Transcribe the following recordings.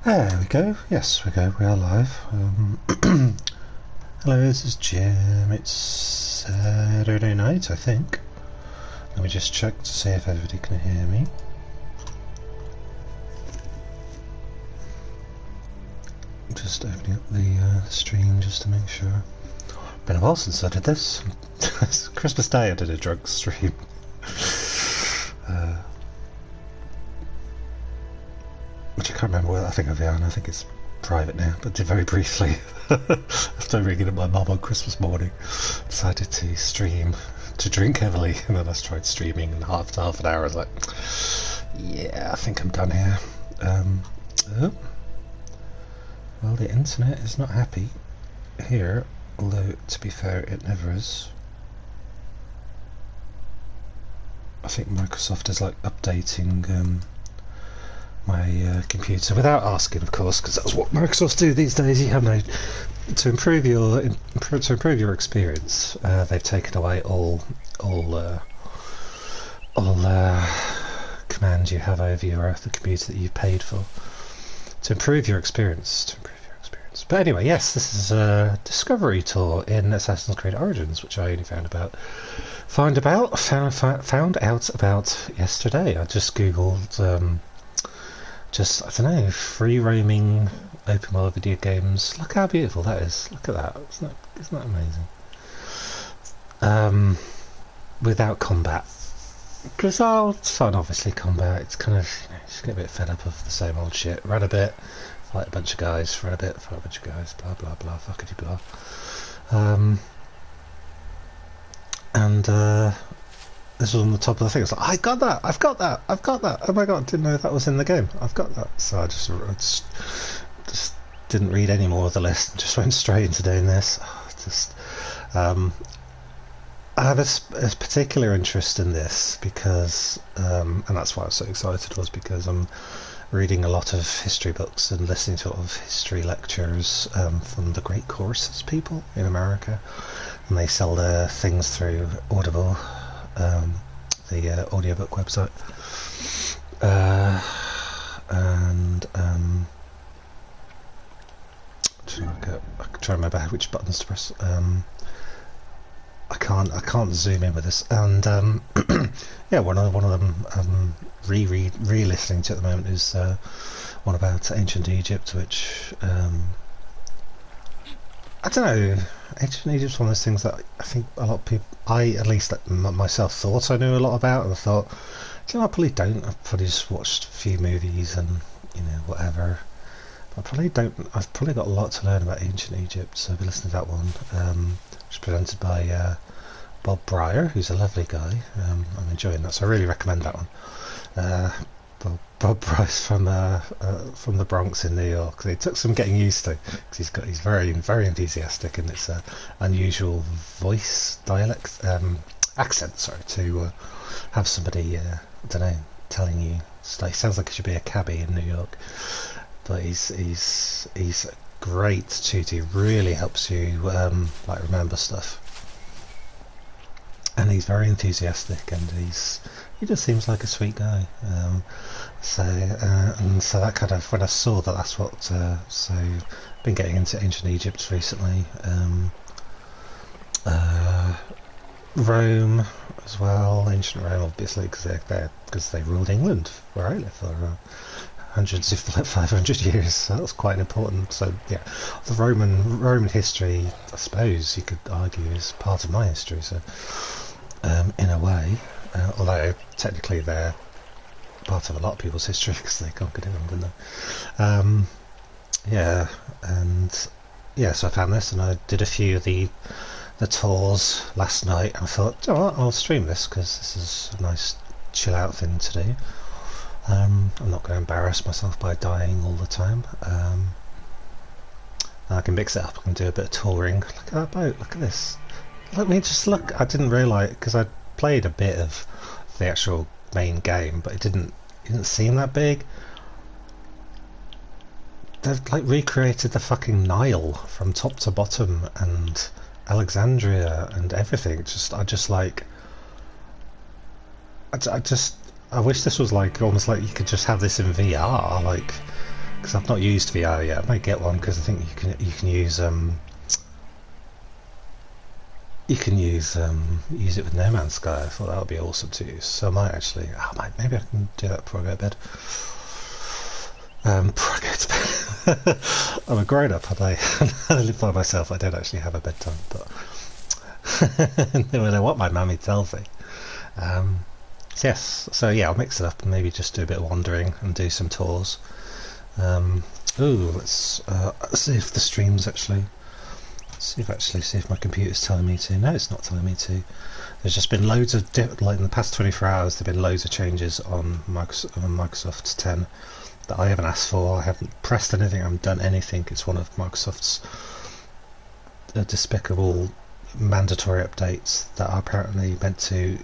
There we go. Yes, we go. We are live. Hello, this is Jim. It's Saturday night, I think. Let me just check to see if everybody can hear me. Just opening up the stream just to make sure. Been a while since I did this. Christmas Day I did a drunk stream. Which I can't remember whether I think I think it's private now, but did very briefly. After ringing at my mum on Christmas morning, decided to stream, to drink heavily, and then I tried streaming and after half an hour I was like, yeah, I think I'm done here. Oh. Well, the internet is not happy here, although to be fair it never is. I think Microsoft is like updating my computer without asking, of course, because that's what Microsoft do these days. You have no to improve your experience. They've taken away all commands you have over the computer that you've paid for to improve your experience. But anyway, yes, this is a discovery tour in Assassin's Creed Origins, which I only found out about yesterday. I just googled. I don't know, free roaming open world video games. Look how beautiful that is. Look at that. Isn't that amazing? Without combat. Because it's fun, obviously, combat. It's kind of, just get a bit fed up of the same old shit. Run a bit, fight a bunch of guys, run a bit, fight a bunch of guys, blah blah blah, fuckity blah. This was on the top of the thing. It's like, I've got that. Oh my god, didn't know that was in the game. I've got that. So I just didn't read any more of the list. Just went straight into doing this. I have a particular interest in this because, and that's why I was so excited, was because I'm reading a lot of history books and listening to a lot of history lectures from the Great Courses people in America, and they sell their things through Audible. The audiobook website, I'm trying to remember which buttons to press. I can't zoom in with this, and yeah, one of them re-listening to at the moment is one about ancient Egypt, which I don't know. Ancient Egypt's one of those things that I think a lot of people, I at least myself, thought I knew a lot about, and I thought, you know, I probably don't. I've probably just watched a few movies and, you know, whatever. But I probably don't. I've probably got a lot to learn about ancient Egypt, so I'll be listening to that one. Which is presented by Bob Brier, who's a lovely guy. I'm enjoying that, so I really recommend that one. Bob Bryce from the Bronx in New York. It took some getting used to, because he's very enthusiastic, and it's an unusual voice accent, to have somebody I don't know, telling you stuff. He sounds like he should be a cabbie in New York, but he's great tutor. He really helps you like remember stuff, and he's very enthusiastic, and he just seems like a sweet guy. So that kind of, when I saw that, that's what. So been getting into ancient Egypt recently. Rome as well. Ancient Rome, obviously, because they ruled England where I live for hundreds, if not 500 years. So that was quite important. So yeah, the Roman history, I suppose you could argue, is part of my history. So in a way. Although technically they're part of a lot of people's history because they conquered England, didn't they? Yeah, and yeah, so I found this and I did a few of the tours last night, and I thought, oh, I'll stream this because this is a nice chill out thing to do. I'm not going to embarrass myself by dying all the time. I can mix it up, I can do a bit of touring. Look at that boat, look at this. Let me just look. I didn't realise, because I played a bit of the actual main game, but it didn't seem that big. They've like recreated the fucking Nile from top to bottom, and Alexandria and everything. I wish this was like almost like you could just have this in VR, like because I've not used VR yet. I might get one because I think you can use use it with No Man's Sky. I thought that would be awesome to use. So I might actually. Maybe I can do that before I go to bed. Before I go to bed. I'm a grown up. I live by myself. I don't actually have a bedtime, but no matter what my mammy tells me. Yes. So yeah, I'll mix it up and maybe just do a bit of wandering and do some tours. Let's see if the stream's actually. See if my computer's telling me to. No, it's not telling me to. There's just been loads of like in the past 24 hours. There've been loads of changes on Microsoft 10 that I haven't asked for. I haven't pressed anything. I haven't done anything. It's one of Microsoft's despicable mandatory updates that are apparently meant to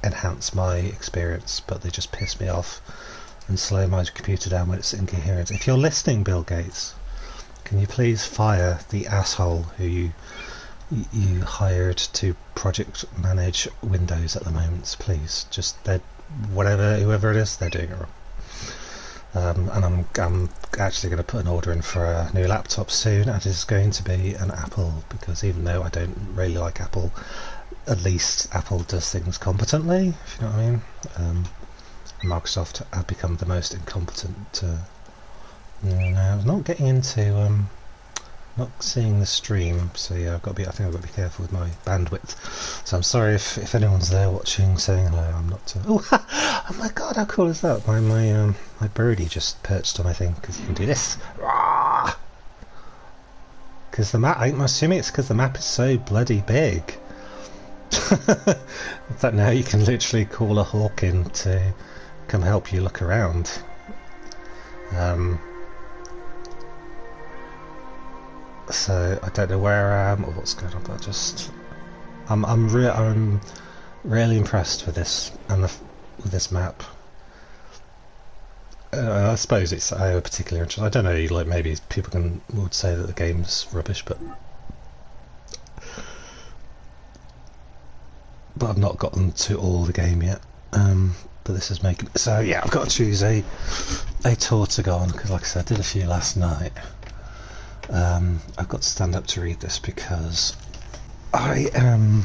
enhance my experience, but they just piss me off and slow my computer down when it's incoherent. If you're listening, Bill Gates, can you please fire the asshole who you hired to project manage Windows at the moment? Please, just whoever it is, they're doing it wrong. And I'm actually going to put an order in for a new laptop soon, and it's going to be an Apple, because even though I don't really like Apple, at least Apple does things competently, if you know what I mean. Microsoft have become the most incompetent. No, not getting into not seeing the stream, so yeah, I think I've got to be careful with my bandwidth. So I'm sorry if anyone's there watching saying hello. I'm not. Oh my god, how cool is that? My birdie just perched on my thing, because you can do this. Because the map, I'm assuming it's because the map is so bloody big. That now you can literally call a hawk in to come help you look around. So I don't know where I am or what's going on, but I'm really impressed with this and with this map. I suppose it's I have a particular interest. I don't know, like maybe people would say that the game's rubbish, but I've not gotten to all the game yet. But this is making so yeah. I've got to choose a tour to go on, because like I said, I did a few last night. I've got to stand up to read this because I am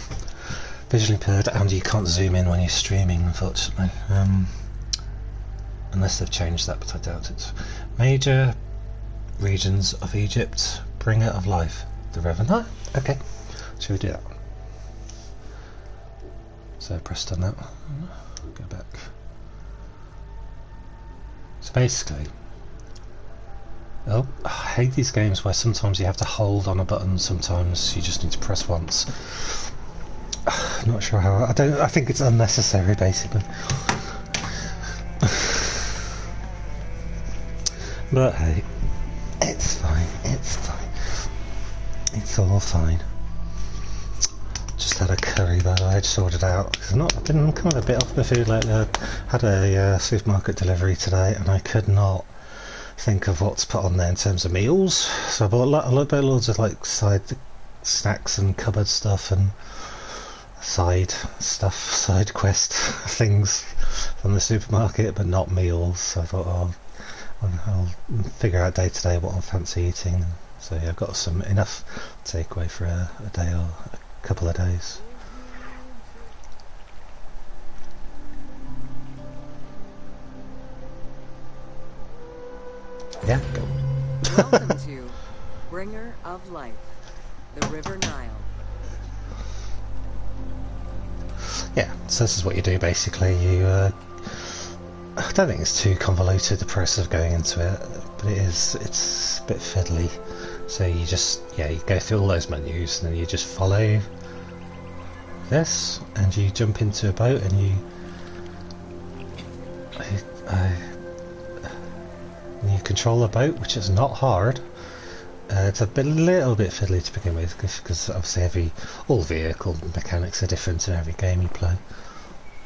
visually impaired and you can't zoom in when you're streaming, unfortunately. Unless they've changed that, but I doubt it. Major regions of Egypt, bringer of life, the river Nile. Okay, shall we do that? So I pressed on that. Go back. So basically, I hate these games where sometimes you have to hold on a button, sometimes you just need to press once. I'm not sure how. I think it's unnecessary, basically. But hey, it's fine. It's fine. It's all fine. Just had a curry, by the way. I just ordered out. I've been kind of a bit off my food lately. I had a supermarket delivery today, and I could not think of what to put on there in terms of meals. So I bought loads of like side snacks and cupboard stuff and side quest things from the supermarket, but not meals. So I thought, I'll figure out day to day what I fancy eating. So yeah, I've got enough takeaway for a day or a couple of days. Yeah, go. Welcome to Bringer of Life, the River Nile. Yeah, so this is what you do basically. I don't think it's too convoluted, the process of going into it, but it's a bit fiddly. So you you go through all those menus and then you just follow this and you jump into a boat and you control a boat, which is not hard. It's a little bit fiddly to begin with, because obviously all vehicle mechanics are different in every game you play.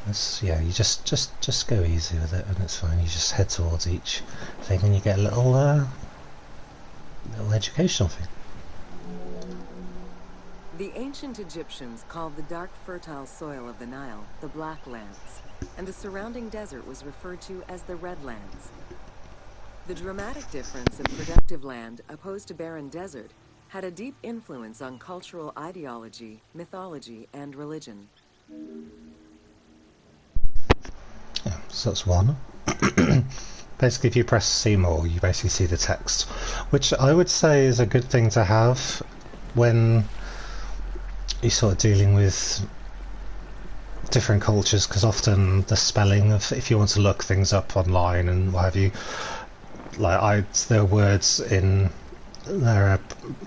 You just go easy with it and it's fine. You just head towards each thing and you get a little educational thing. The ancient Egyptians called the dark fertile soil of the Nile the Black Lands, and the surrounding desert was referred to as the Red Lands. The dramatic difference of productive land opposed to barren desert had a deep influence on cultural ideology, mythology, and religion. Yeah, so that's one. Basically, if you press see more, you basically see the text, which I would say is a good thing to have when you're sort of dealing with different cultures, because often the spelling of, if you want to look things up online and what have you, there are words in, there are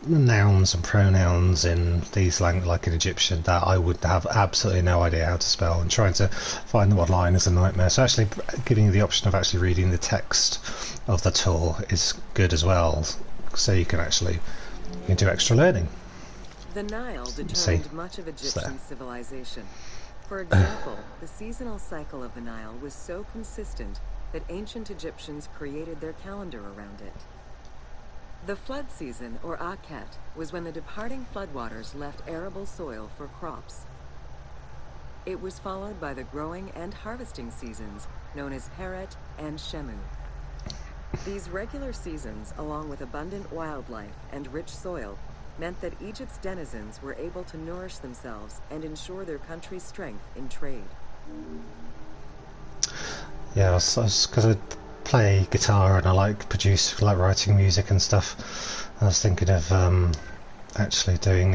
nouns and pronouns in these languages, like in Egyptian, that I would have absolutely no idea how to spell, and trying to find them online is a nightmare. So actually giving you the option of actually reading the text of the tour is good as well, so you can do extra learning. The Nile determined much of Egyptian civilization. For example, the seasonal cycle of the Nile was so consistent that ancient Egyptians created their calendar around it. The flood season, or Akhet, was when the departing floodwaters left arable soil for crops. It was followed by the growing and harvesting seasons, known as Peret and Shemu. These regular seasons, along with abundant wildlife and rich soil, meant that Egypt's denizens were able to nourish themselves and ensure their country's strength in trade. Yeah, because I play guitar and I like writing music and stuff. I was thinking of actually doing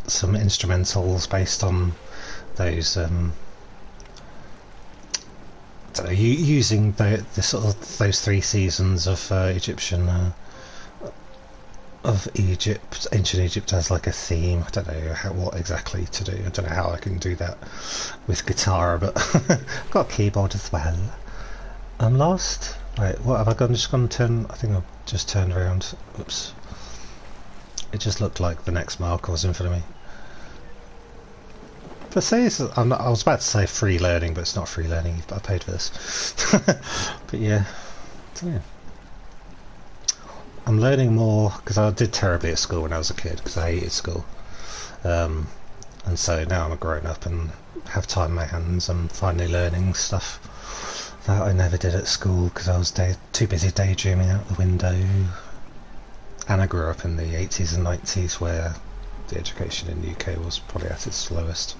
some instrumentals based on those. I don't know, using the sort of those 3 seasons of Egyptian. Of Egypt, ancient Egypt, as like a theme. I don't know what exactly to do. I don't know how I can do that with guitar, but I've got a keyboard as well. I'm lost. Wait, what have I gone? Just gone to turn. I think I've just turned around. Oops. It just looked like the next marker was in front of me. But say I was about to say free learning, but it's not free learning. I paid for this. But yeah, I'm learning more because I did terribly at school when I was a kid because I hated school, and so now I'm a grown up and have time in my hands. I'm finally learning stuff that I never did at school because I was too busy daydreaming out the window. And I grew up in the 80s and 90s where the education in the UK was probably at its slowest.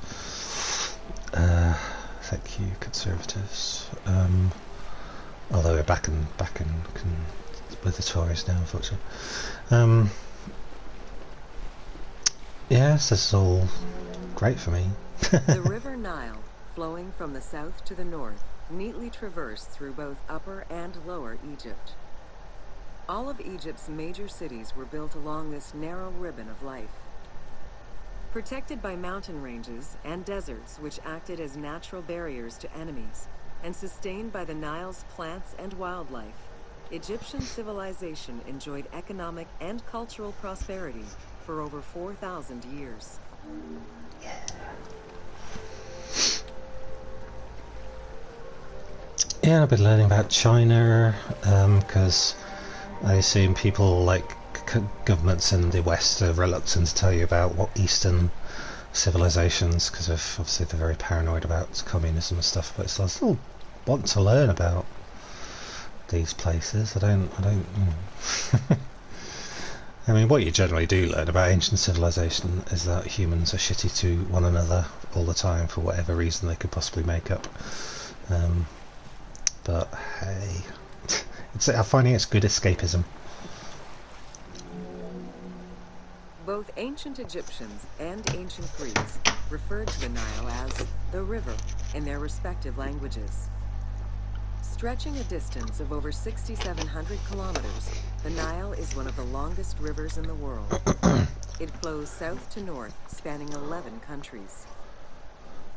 Thank you, Conservatives. Although we're back in with the Tories now, unfortunately. Yes, this is all great for me. The River Nile, flowing from the south to the north, neatly traversed through both Upper and Lower Egypt. All of Egypt's major cities were built along this narrow ribbon of life. Protected by mountain ranges and deserts which acted as natural barriers to enemies, and sustained by the Nile's plants and wildlife, Egyptian civilization enjoyed economic and cultural prosperity for over 4,000 years. Yeah, I've been learning about China because I assume people like governments in the West are reluctant to tell you about what Eastern civilizations, because obviously they're very paranoid about communism and stuff. But I still want to learn about these places. I don't. I mean, what you generally do learn about ancient civilization is that humans are shitty to one another all the time for whatever reason they could possibly make up. But hey, I'm finding it's good escapism. Both ancient Egyptians and ancient Greeks referred to the Nile as the river in their respective languages. Stretching a distance of over 6,700 kilometers, the Nile is one of the longest rivers in the world. It flows south to north, spanning 11 countries.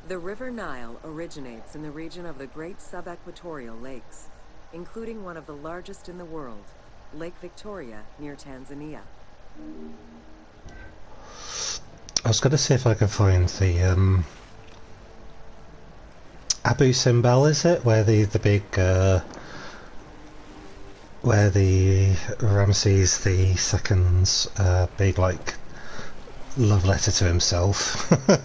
The River Nile originates in the region of the Great Subequatorial Lakes, including one of the largest in the world, Lake Victoria, near Tanzania. I was going to see if I could find the Abu Simbel, is it? Where the big where the Ramses the Second's big love letter to himself. I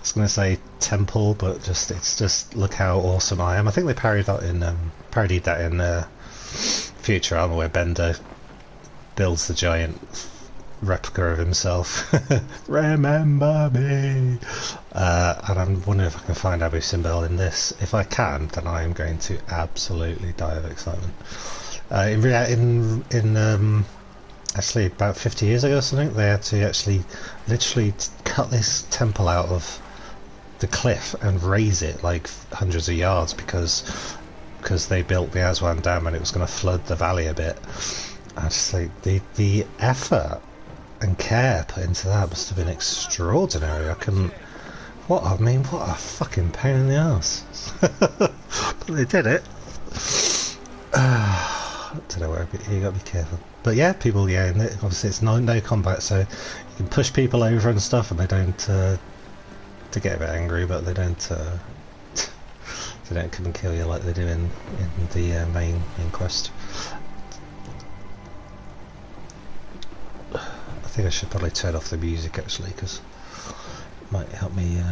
was going to say temple, but it's just look how awesome I am. I think they parodied that in Futurama where Bender builds the giant replica of himself. Remember me. And I'm wondering if I can find Abu Simbel in this. If I can, then I am going to absolutely die of excitement. Actually about 50 years ago or something, they had to actually literally cut this temple out of the cliff and raise it like hundreds of yards because they built the Aswan Dam and it was going to flood the valley a bit. I just think the effort and care put into that must have been extraordinary. What a fucking pain in the ass. But they did it. I don't know where you got to be careful. But yeah, people, obviously it's no combat, so you can push people over and stuff, and they don't. To get a bit angry, but they don't. They don't come and kill you like they do in the main quest. I think I should probably turn off the music actually, because it might help me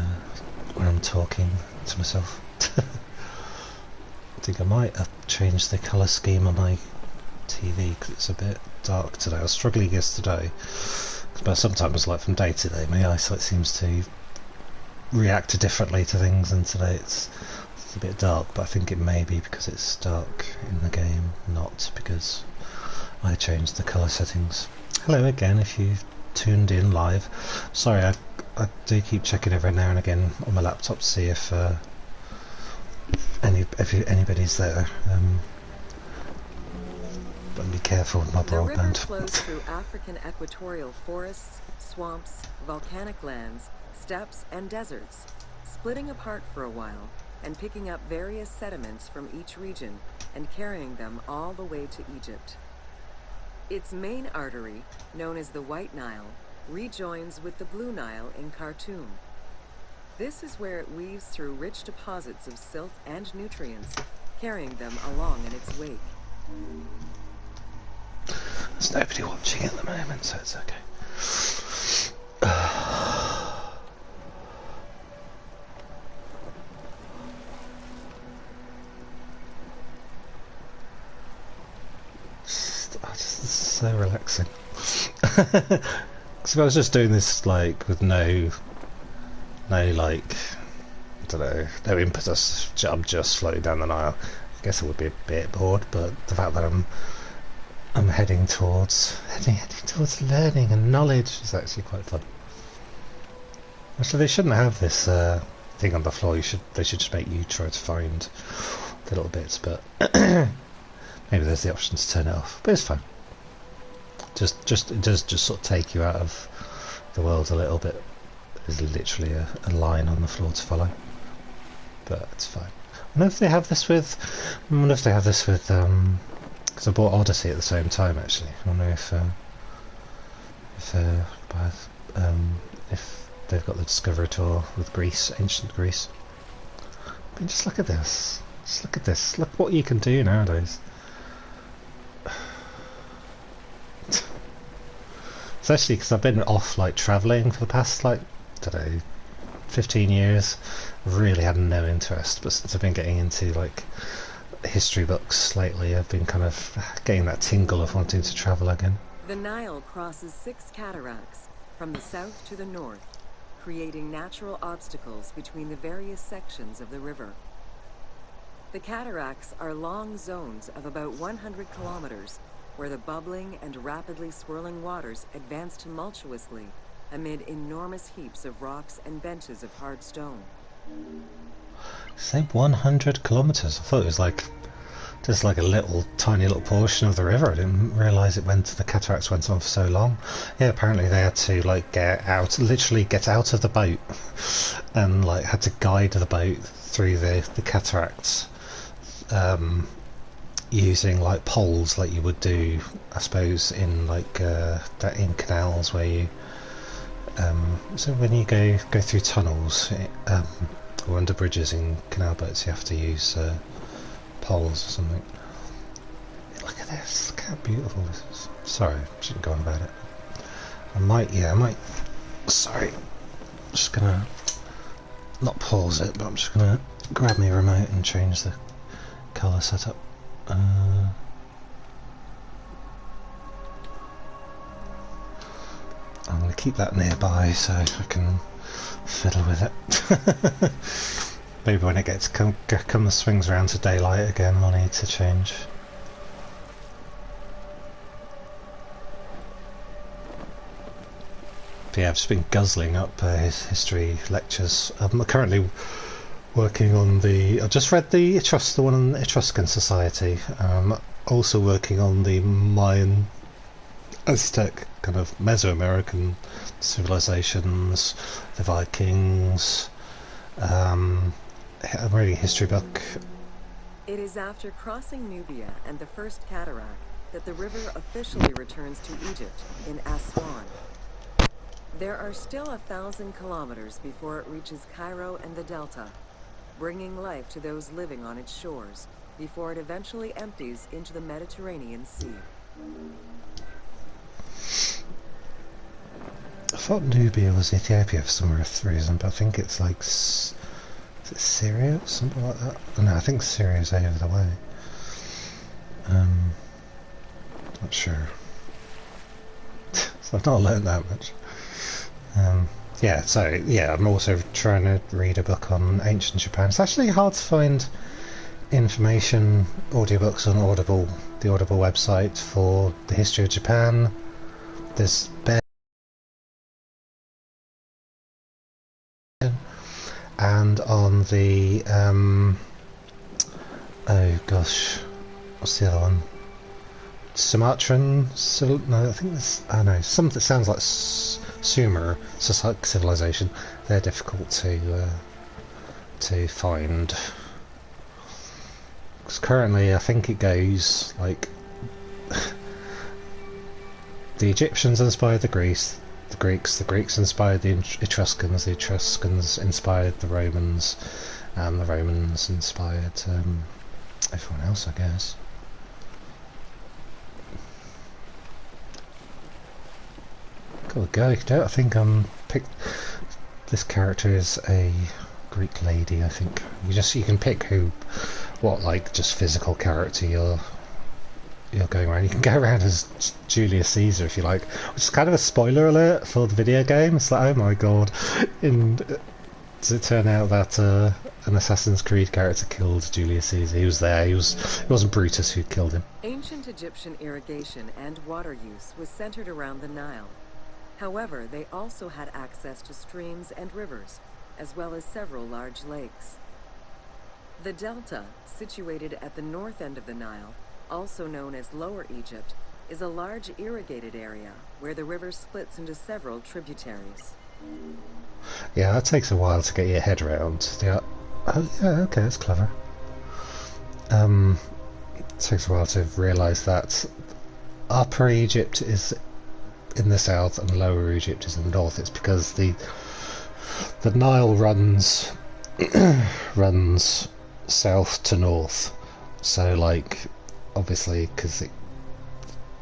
when I'm talking to myself. I think I might have changed the colour scheme on my TV because it's a bit dark today. I was struggling yesterday, but sometimes, like from day to day, my eyesight seems to react differently to things, and today it's a bit dark, but I think it may be because it's dark in the game, not because I changed the colour settings. Hello again if you've tuned in live. Sorry, I do keep checking every now and again on my laptop to see if anybody's there. But be careful with my broadband. The river flows through African equatorial forests, swamps, volcanic lands, steppes, and deserts, splitting apart for a while and picking up various sediments from each region and carrying them all the way to Egypt. Its main artery, known as the White Nile, rejoins with the Blue Nile in Khartoum. This is where it weaves through rich deposits of silt and nutrients, carrying them along in its wake. There's nobody watching at the moment, so it's okay. This is so relaxing. Because if I was just doing this like with no like, I don't know, no impetus, I'm just floating down the Nile, I guess I would be a bit bored. But the fact that I'm heading towards learning and knowledge is actually quite fun. Actually, they shouldn't have this thing on the floor. They should just make you try to find the little bits, but maybe there's the option to turn it off. But it's fine. It does just sort of take you out of the world a little bit. There's literally a line on the floor to follow, but it's fine. I wonder if they have this with. Because I bought Odyssey at the same time actually. I wonder if they've got the Discovery Tour with Greece, ancient Greece. I mean, just look at this. Just look at this. Look what you can do nowadays. Especially because I've been off like travelling for the past like, I don't know, 15 years. I've really had no interest, but since I've been getting into like history books lately, I've been kind of getting that tingle of wanting to travel again. The Nile crosses 6 cataracts from the south to the north, creating natural obstacles between the various sections of the river. The cataracts are long zones of about 100 kilometers, where the bubbling and rapidly swirling waters advance tumultuously amid enormous heaps of rocks and benches of hard stone. Say 100 kilometers. I thought it was like just like a tiny little portion of the river. I didn't realise the cataracts went on for so long. Yeah, apparently they had to like literally get out of the boat and like had to guide the boat through the cataracts using like poles like you would do, I suppose, in like in canals where you so when you go through tunnels or under bridges in canal boats, you have to use poles or something. Look at this, look how beautiful this is. Sorry, I shouldn't go on about it. I might, sorry, I'm just gonna not pause it, but I'm just gonna grab my remote and change the colour setup. keep that nearby so I can fiddle with it. Maybe when it gets come the swings around to daylight again, I'll need to change. But yeah, I've just been guzzling up his history lectures. I'm currently working on I just read the one on the Etruscan Society. Also working on the Mayan, Aztec, kind of Mesoamerican civilizations, the Vikings. I'm reading a history book. It is after crossing Nubia and the first cataract that the river officially returns to Egypt in Aswan. There are still 1,000 kilometers before it reaches Cairo and the Delta, bringing life to those living on its shores before it eventually empties into the Mediterranean Sea. I thought Nubia was Ethiopia for some reason, but I think it's like, is it Syria or something like that? No, I think Syria's over the way. Not sure. So I've not learned that much. Yeah, so yeah, I'm also trying to read a book on ancient Japan. It's actually hard to find information, audiobooks on Audible, the Audible website for the history of Japan. There's and on the oh gosh, what's the other one? Sumatran? No, I think there's, I don't know, something that sounds like Sumer civilization. They're difficult to find. Because currently, I think it goes like the Egyptians inspired the Greeks inspired the Etruscans inspired the Romans, and the Romans inspired everyone else, I guess. Go. I think this character is a Greek lady. I think you can pick what like just physical character you're going around. You can go around as Julius Caesar if you like, which is kind of a spoiler alert for the video game. It's like, oh my god, does it turn out that an Assassin's Creed character killed Julius Caesar? He was there. It wasn't Brutus who killed him. Ancient Egyptian irrigation and water use was centered around the Nile. However, they also had access to streams and rivers, as well as several large lakes. The Delta, situated at the north end of the Nile, also known as Lower Egypt, is a large irrigated area where the river splits into several tributaries. Yeah, that takes a while to get your head around. Yeah, okay, that's clever. It takes a while to realise that Upper Egypt is in the south and Lower Egypt is in the north. It's because the Nile runs runs south to north. So, like, obviously, because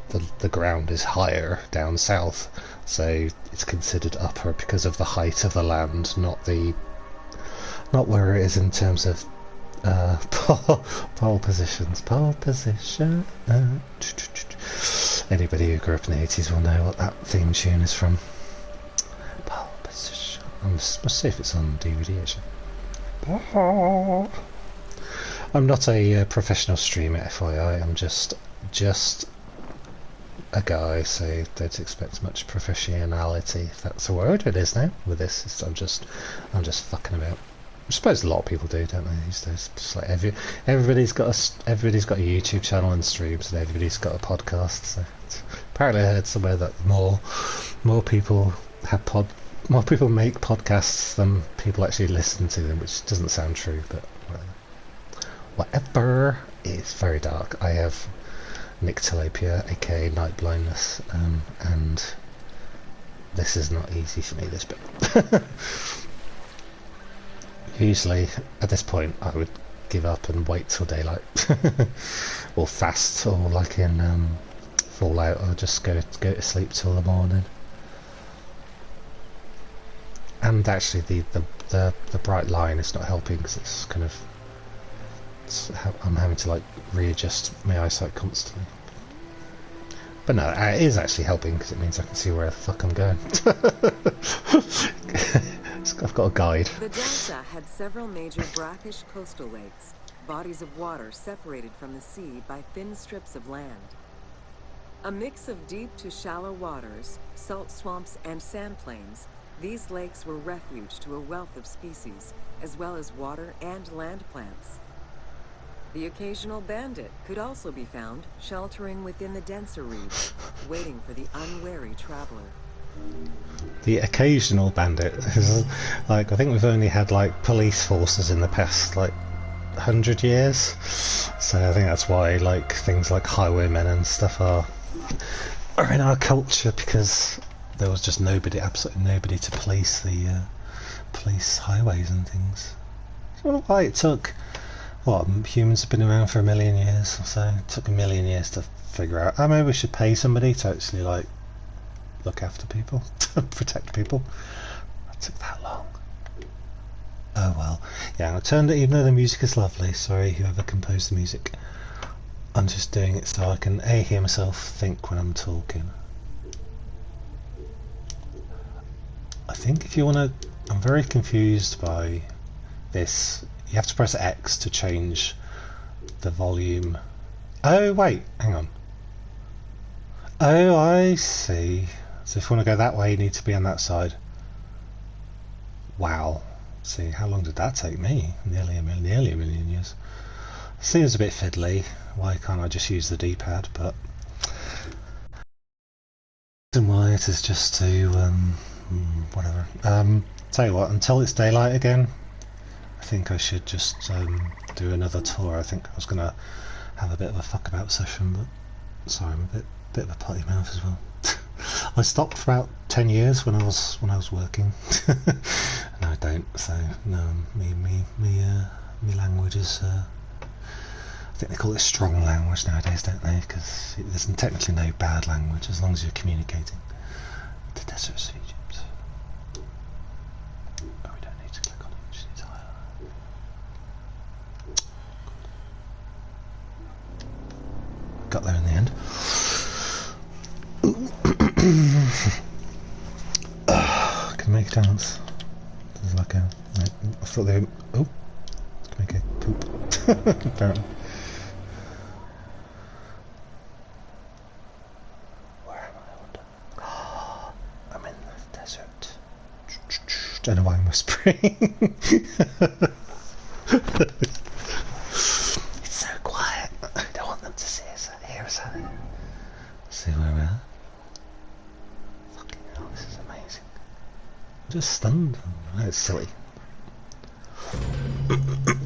the ground is higher down south, so it's considered upper because of the height of the land, not where it is in terms of pole positions. Pole position. Anybody who grew up in the 80s will know what that theme tune is from. Pole position. Let's see if it's on DVD actually. I'm not a professional streamer, FYI. I'm just a guy, so don't expect much professionality, if that's a word. It is now with this. I'm just fucking about. I suppose a lot of people do, don't they, these days? Just like everybody's got a YouTube channel and streams, and everybody's got a podcast. So apparently, I heard somewhere that more people make podcasts than people actually listen to them, which doesn't sound true, but whatever. It's very dark. I have nyctalopia, aka night blindness, and this is not easy for me, this bit. Usually, at this point, I would give up and wait till daylight, or fast, or like in Fallout, or just go to sleep till the morning. And actually, the bright line is not helping because it's kind of I'm having to like readjust my eyesight constantly. But no, it is actually helping because it means I can see where the fuck I'm going. I've got a guide. The delta had several major brackish coastal lakes, bodies of water separated from the sea by thin strips of land. A mix of deep to shallow waters, salt swamps, and sand plains, these lakes were refuge to a wealth of species, as well as water and land plants. The occasional bandit could also be found sheltering within the denser reefs, waiting for the unwary traveler. The occasional bandit is like, I think we've only had like police forces in the past like 100 years, so I think that's why like things like highwaymen and stuff are in our culture, because there was just nobody, absolutely nobody to police the police highways and things. I don't know why it took, what, humans have been around for 1 million years or so, it took 1 million years to figure out, oh, maybe we should pay somebody to actually like look after people, protect people. It took that long. Oh well. Yeah, I turned it, even though the music is lovely, sorry whoever composed the music, I'm just doing it so I can A, hear myself think when I'm talking. I think if you want to, I'm very confused by this, you have to press X to change the volume. Oh wait, hang on. Oh, I see. So if you want to go that way, you need to be on that side. Wow. See, how long did that take me? Nearly a million years. Seems a bit fiddly. Why can't I just use the D-pad? But the reason why it is just to whatever. Tell you what, until it's daylight again, I think I should just do another tour. I think I was gonna have a bit of a fuck about session, but sorry, I'm a bit of a potty mouth as well. I stopped for about 10 years when I was working. No, I don't. So no, me language is. I think they call it strong language nowadays, don't they? Because there's technically no bad language as long as you're communicating. The deserts of Egypt. Oh, we don't need to click on it. We just need to highlight it. Got there in the end. Can make a dance. There's like a. I thought they. Oh, can make a poop. Apparently. Where am I? I wonder. I'm in the desert. Don't know why I'm whispering. It's so quiet. I don't want them to see us, hear us out there. See where we are. Fucking hell, this is amazing. I'm just stunned. That's silly.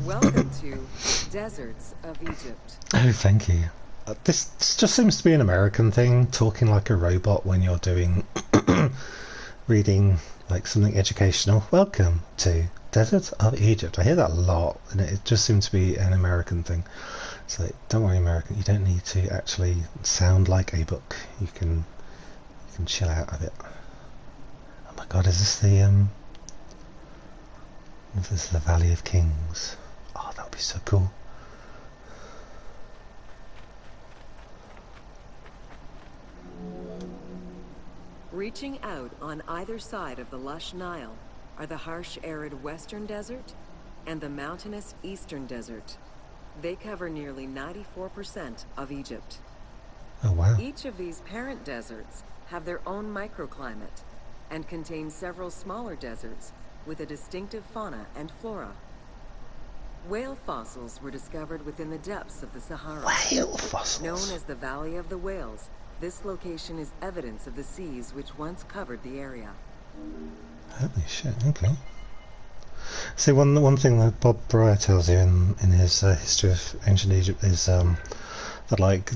Welcome to Deserts of Egypt. Oh, thank you. This just seems to be an American thing, talking like a robot when you're doing reading like something educational. Welcome to Deserts of Egypt. I hear that a lot, and it just seems to be an American thing. So don't worry, American. You don't need to actually sound like a book. You can chill out a bit. Oh my God, is this the This is the Valley of Kings. Oh, that would be so cool. Reaching out on either side of the lush Nile are the harsh, arid Western Desert and the mountainous Eastern Desert. They cover nearly 94% of Egypt. Oh, wow. Each of these parent deserts have their own microclimate and contain several smaller deserts with a distinctive fauna and flora. Whale fossils were discovered within the depths of the Sahara. Whale fossils? Known as the Valley of the Whales, this location is evidence of the seas which once covered the area. Holy shit, okay. See, one thing that Bob Breyer tells you in his history of ancient Egypt is that like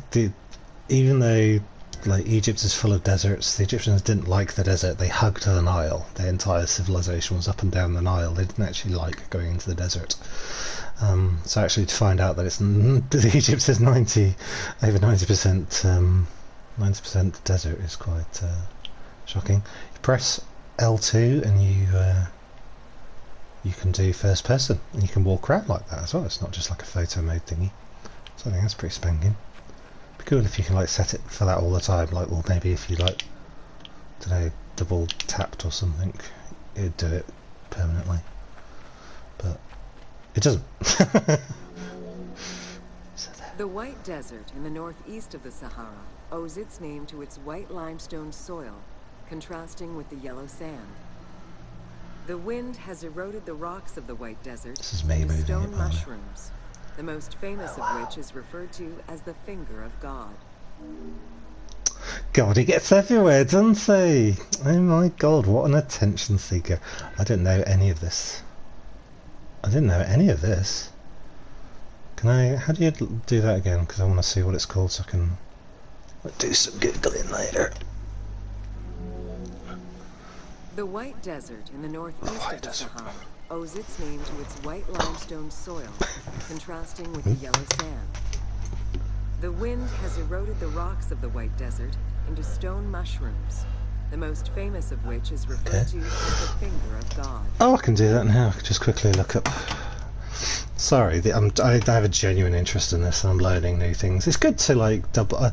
even though like Egypt is full of deserts, the Egyptians didn't like the desert. They hugged the Nile. Their entire civilization was up and down the Nile. They didn't actually like going into the desert. So actually, to find out that Egypt is over 90% desert is quite shocking. You press L2 and you can do first person, and you can walk around like that as well. It's not just like a photo mode thingy. So I think that's pretty spanking. Be cool if you can like set it for that all the time. Like, well, maybe if you like, I don't know, double tapped or something, it'd do it permanently. But it doesn't. The White Desert in the northeast of the Sahara owes its name to its white limestone soil, contrasting with the yellow sand. The wind has eroded the rocks of the White Desert into stone mushrooms, the most famous of which is referred to as the finger of God. God, he gets everywhere, doesn't he? Oh my God, what an attention seeker. I didn't know any of this. I didn't know any of this. Can I, how do you do that again? Because I want to see what it's called so I can do some Googling later. The White Desert in the northeast of the Sahara owes its name to its white limestone soil, contrasting with the yellow sand. The wind has eroded the rocks of the White Desert into stone mushrooms, the most famous of which is referred to as the finger of God. Oh, I can do that now. I can just quickly look up. Sorry, I have a genuine interest in this, and I'm learning new things. It's good to like double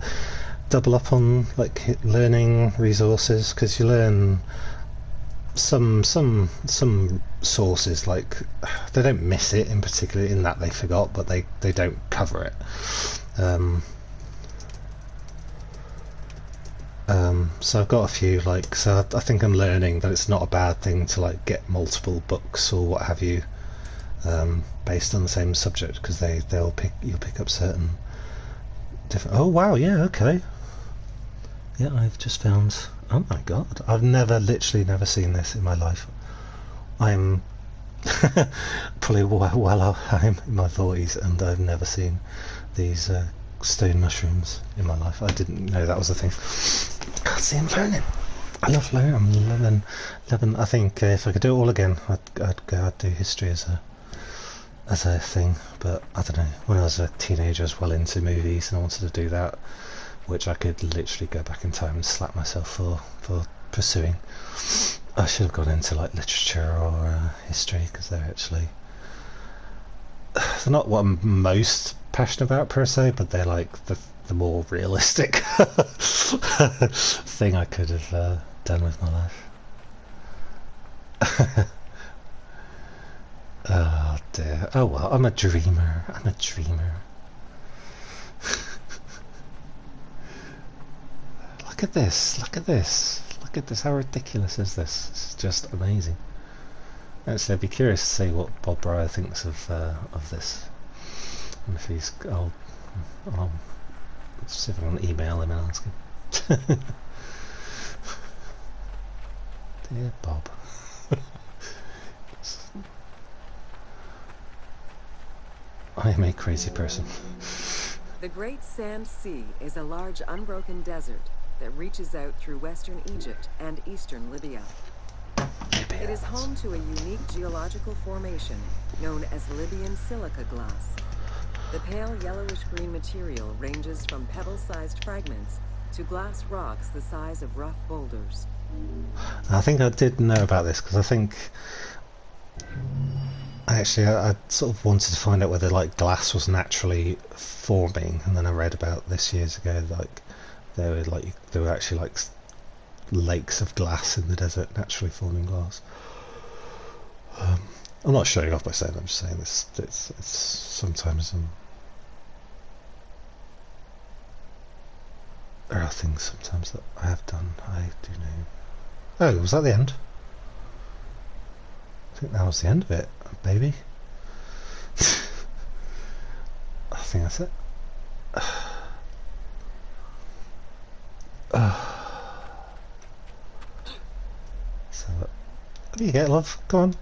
up on like learning resources, because you learn some sources, like they don't miss it in particular in that they forgot, but they don't cover it. So I've got a few, like, so I think I'm learning that it's not a bad thing to like get multiple books or what have you, based on the same subject, because you'll pick up certain different. Oh wow, yeah, okay. Yeah, I've just found. Oh my God, I've literally never seen this in my life. I'm probably well I'm in my 40s, and I've never seen these stone mushrooms in my life. I didn't know that was a thing. God, see, I'm learning. I love learning. I'm loving. I think if I could do it all again, I'd do history as a thing. But I don't know. When I was a teenager, I was well into movies, and I wanted to do that, which I could literally go back in time and slap myself for pursuing. I should have gone into like literature or history, because they're not what I'm most passionate about per se, but they're like the more realistic thing I could have done with my life. Oh dear. Oh well, I'm a dreamer. Look at this. How ridiculous is this? It's just amazing. Actually, I'd be curious to see what Bob Breyer thinks of this. And if he's, I'll see if I can email him and ask him. Dear Bob. I am a crazy person. The Great Sand Sea is a large unbroken desert that reaches out through western Egypt and eastern Libya. It is home to a unique geological formation known as Libyan silica glass. The pale yellowish-green material ranges from pebble-sized fragments to glass rocks the size of rough boulders. I think I did know about this, because I think actually I sort of wanted to find out whether like glass was naturally forming, and then I read about this years ago, like there were actually like lakes of glass in the desert, naturally forming glass. I'm not showing off by saying, I'm just saying this. It's sometimes there are things sometimes that I have done. I do know. Oh, was that the end? I think that was the end of it, baby. I think that's it. So, what do you get, love? Come on,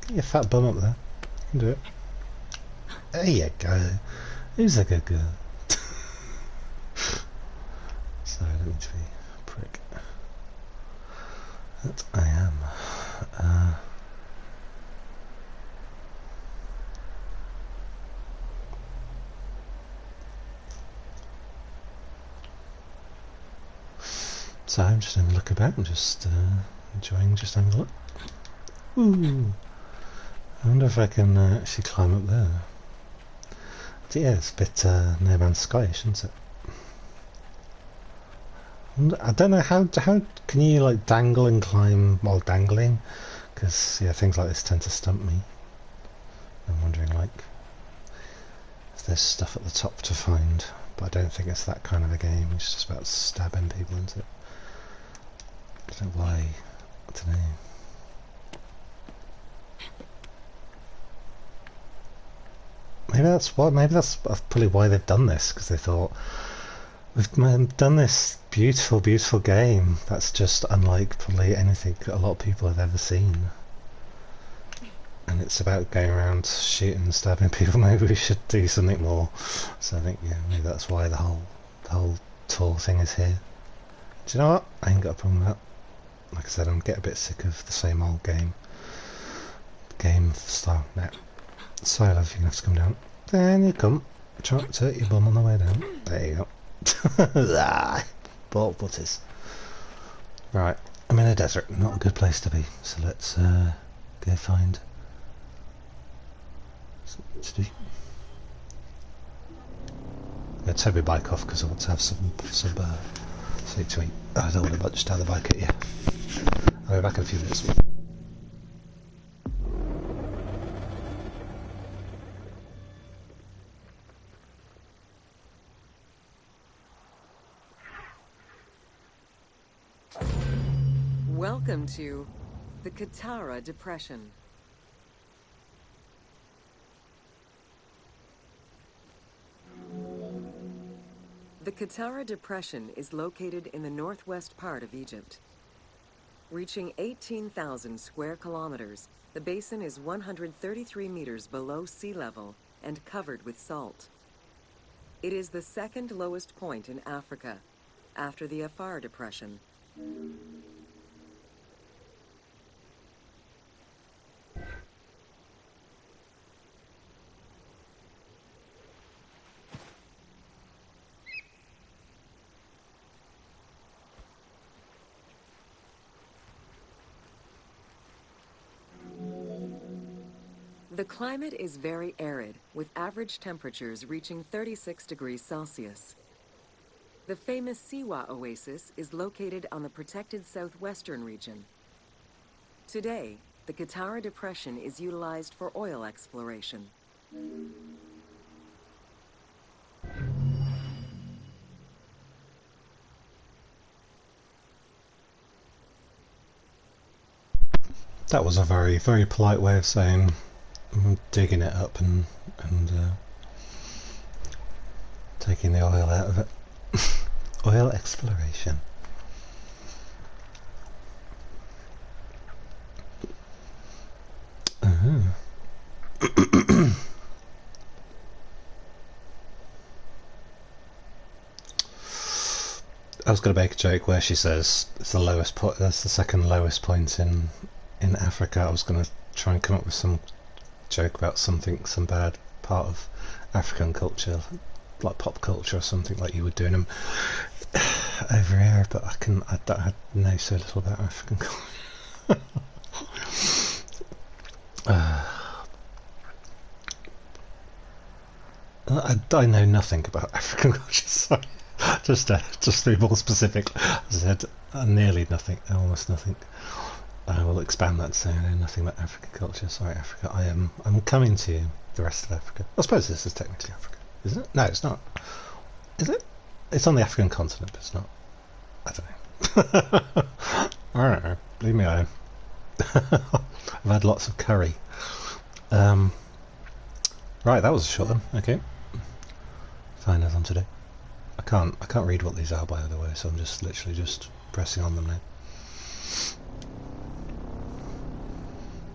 get your fat bum up there. You can do it. There you go. Who's a good girl? Sorry, I don't mean to be a prick. That I am. So I'm just having a look about and just enjoying just having a look. Ooh. I wonder if I can actually climb up there. But yeah, it's a bit No Man's Sky-ish, isn't it? I don't know how can you like dangle and climb while dangling? Because yeah, things like this tend to stump me. I'm wondering like if there's stuff at the top to find, but I don't think it's that kind of a game. It's just about stabbing people into it. I don't know why. I don't know. Maybe that's probably why they've done this, because they thought we've done this beautiful, beautiful game that's just unlike probably anything a lot of people have ever seen, and it's about going around shooting and stabbing people. Maybe we should do something more. So I think yeah, maybe that's why the whole tour thing is here. Do you know what? I ain't got a problem with that. Like I said, I'm getting a bit sick of the same old game style now. Sorry love, you're gonna have to come down. Then you come. Try to hurt your bum on the way down. There you go. Ball butters. Right, I'm in a desert, not a good place to be, so let's go find something to do. I'm going to take my bike off because I want to have some something to eat. I don't want to just down the bike at you. I'll be back in a few minutes. Welcome to the Katara Depression. The Katara Depression is located in the northwest part of Egypt. Reaching 18,000 square kilometers, the basin is 133 meters below sea level and covered with salt. It is the second lowest point in Africa, after the Afar Depression. The climate is very arid, with average temperatures reaching 36 degrees Celsius. The famous Siwa Oasis is located on the protected southwestern region. Today, the Katara Depression is utilized for oil exploration. That was a very, very polite way of saying I'm digging it up and taking the oil out of it. Oil exploration. I was going to make a joke where she says it's the lowest point. That's the second lowest point in Africa. I was going to try and come up with some joke about some bad part of African culture, like pop culture or something, like you would do in them over here. But I know so little about African culture. I know nothing about African culture. Sorry. Just to be more specific, as I said, nearly nothing, almost nothing. I will expand that to say I know nothing about African culture. Sorry, Africa. I'm coming to the rest of Africa. I suppose this is technically Africa, isn't it? No, it's not. Is it? It's on the African continent, but it's not. I don't know. I don't know. Leave me alone. I've had lots of curry. Right, that was a short one. Okay. Fine as on today. I can't read what these are by the way, so I'm just literally just pressing on them now.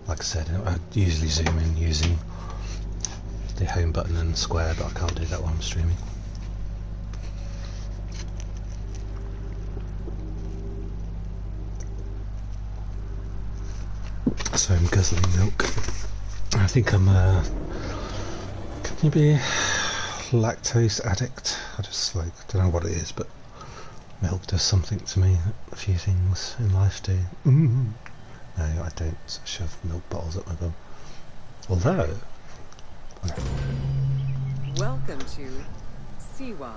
Like I said, I usually zoom in using the home button and square, but I can't do that while I'm streaming. So I'm guzzling milk. I think I'm can you be lactose addict? I just don't know what it is, but milk does something to me. A few things in life do. No, I don't shove milk bottles up my bum. Although... Welcome to Siwa.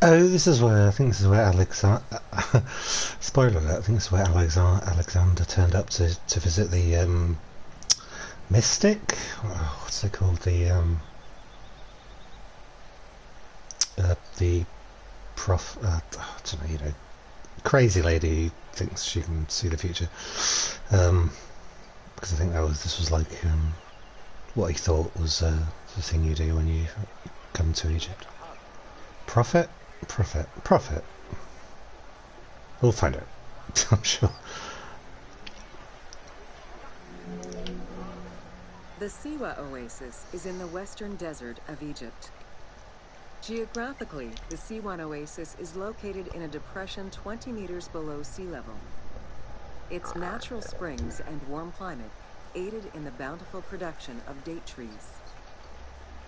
Oh, this is where I think this is where Alexander. Spoiler alert! I think this is where Alexander turned up to visit the mystic. Oh, what's it called? The prof. I don't know. You know, crazy lady who thinks she can see the future. Because I think this was like what he thought was the thing you do when you come to Egypt. Prophet. We'll find out. I'm sure. The Siwa Oasis is in the western desert of Egypt. Geographically, the Siwan Oasis is located in a depression 20 meters below sea level. Its natural springs and warm climate aided in the bountiful production of date trees.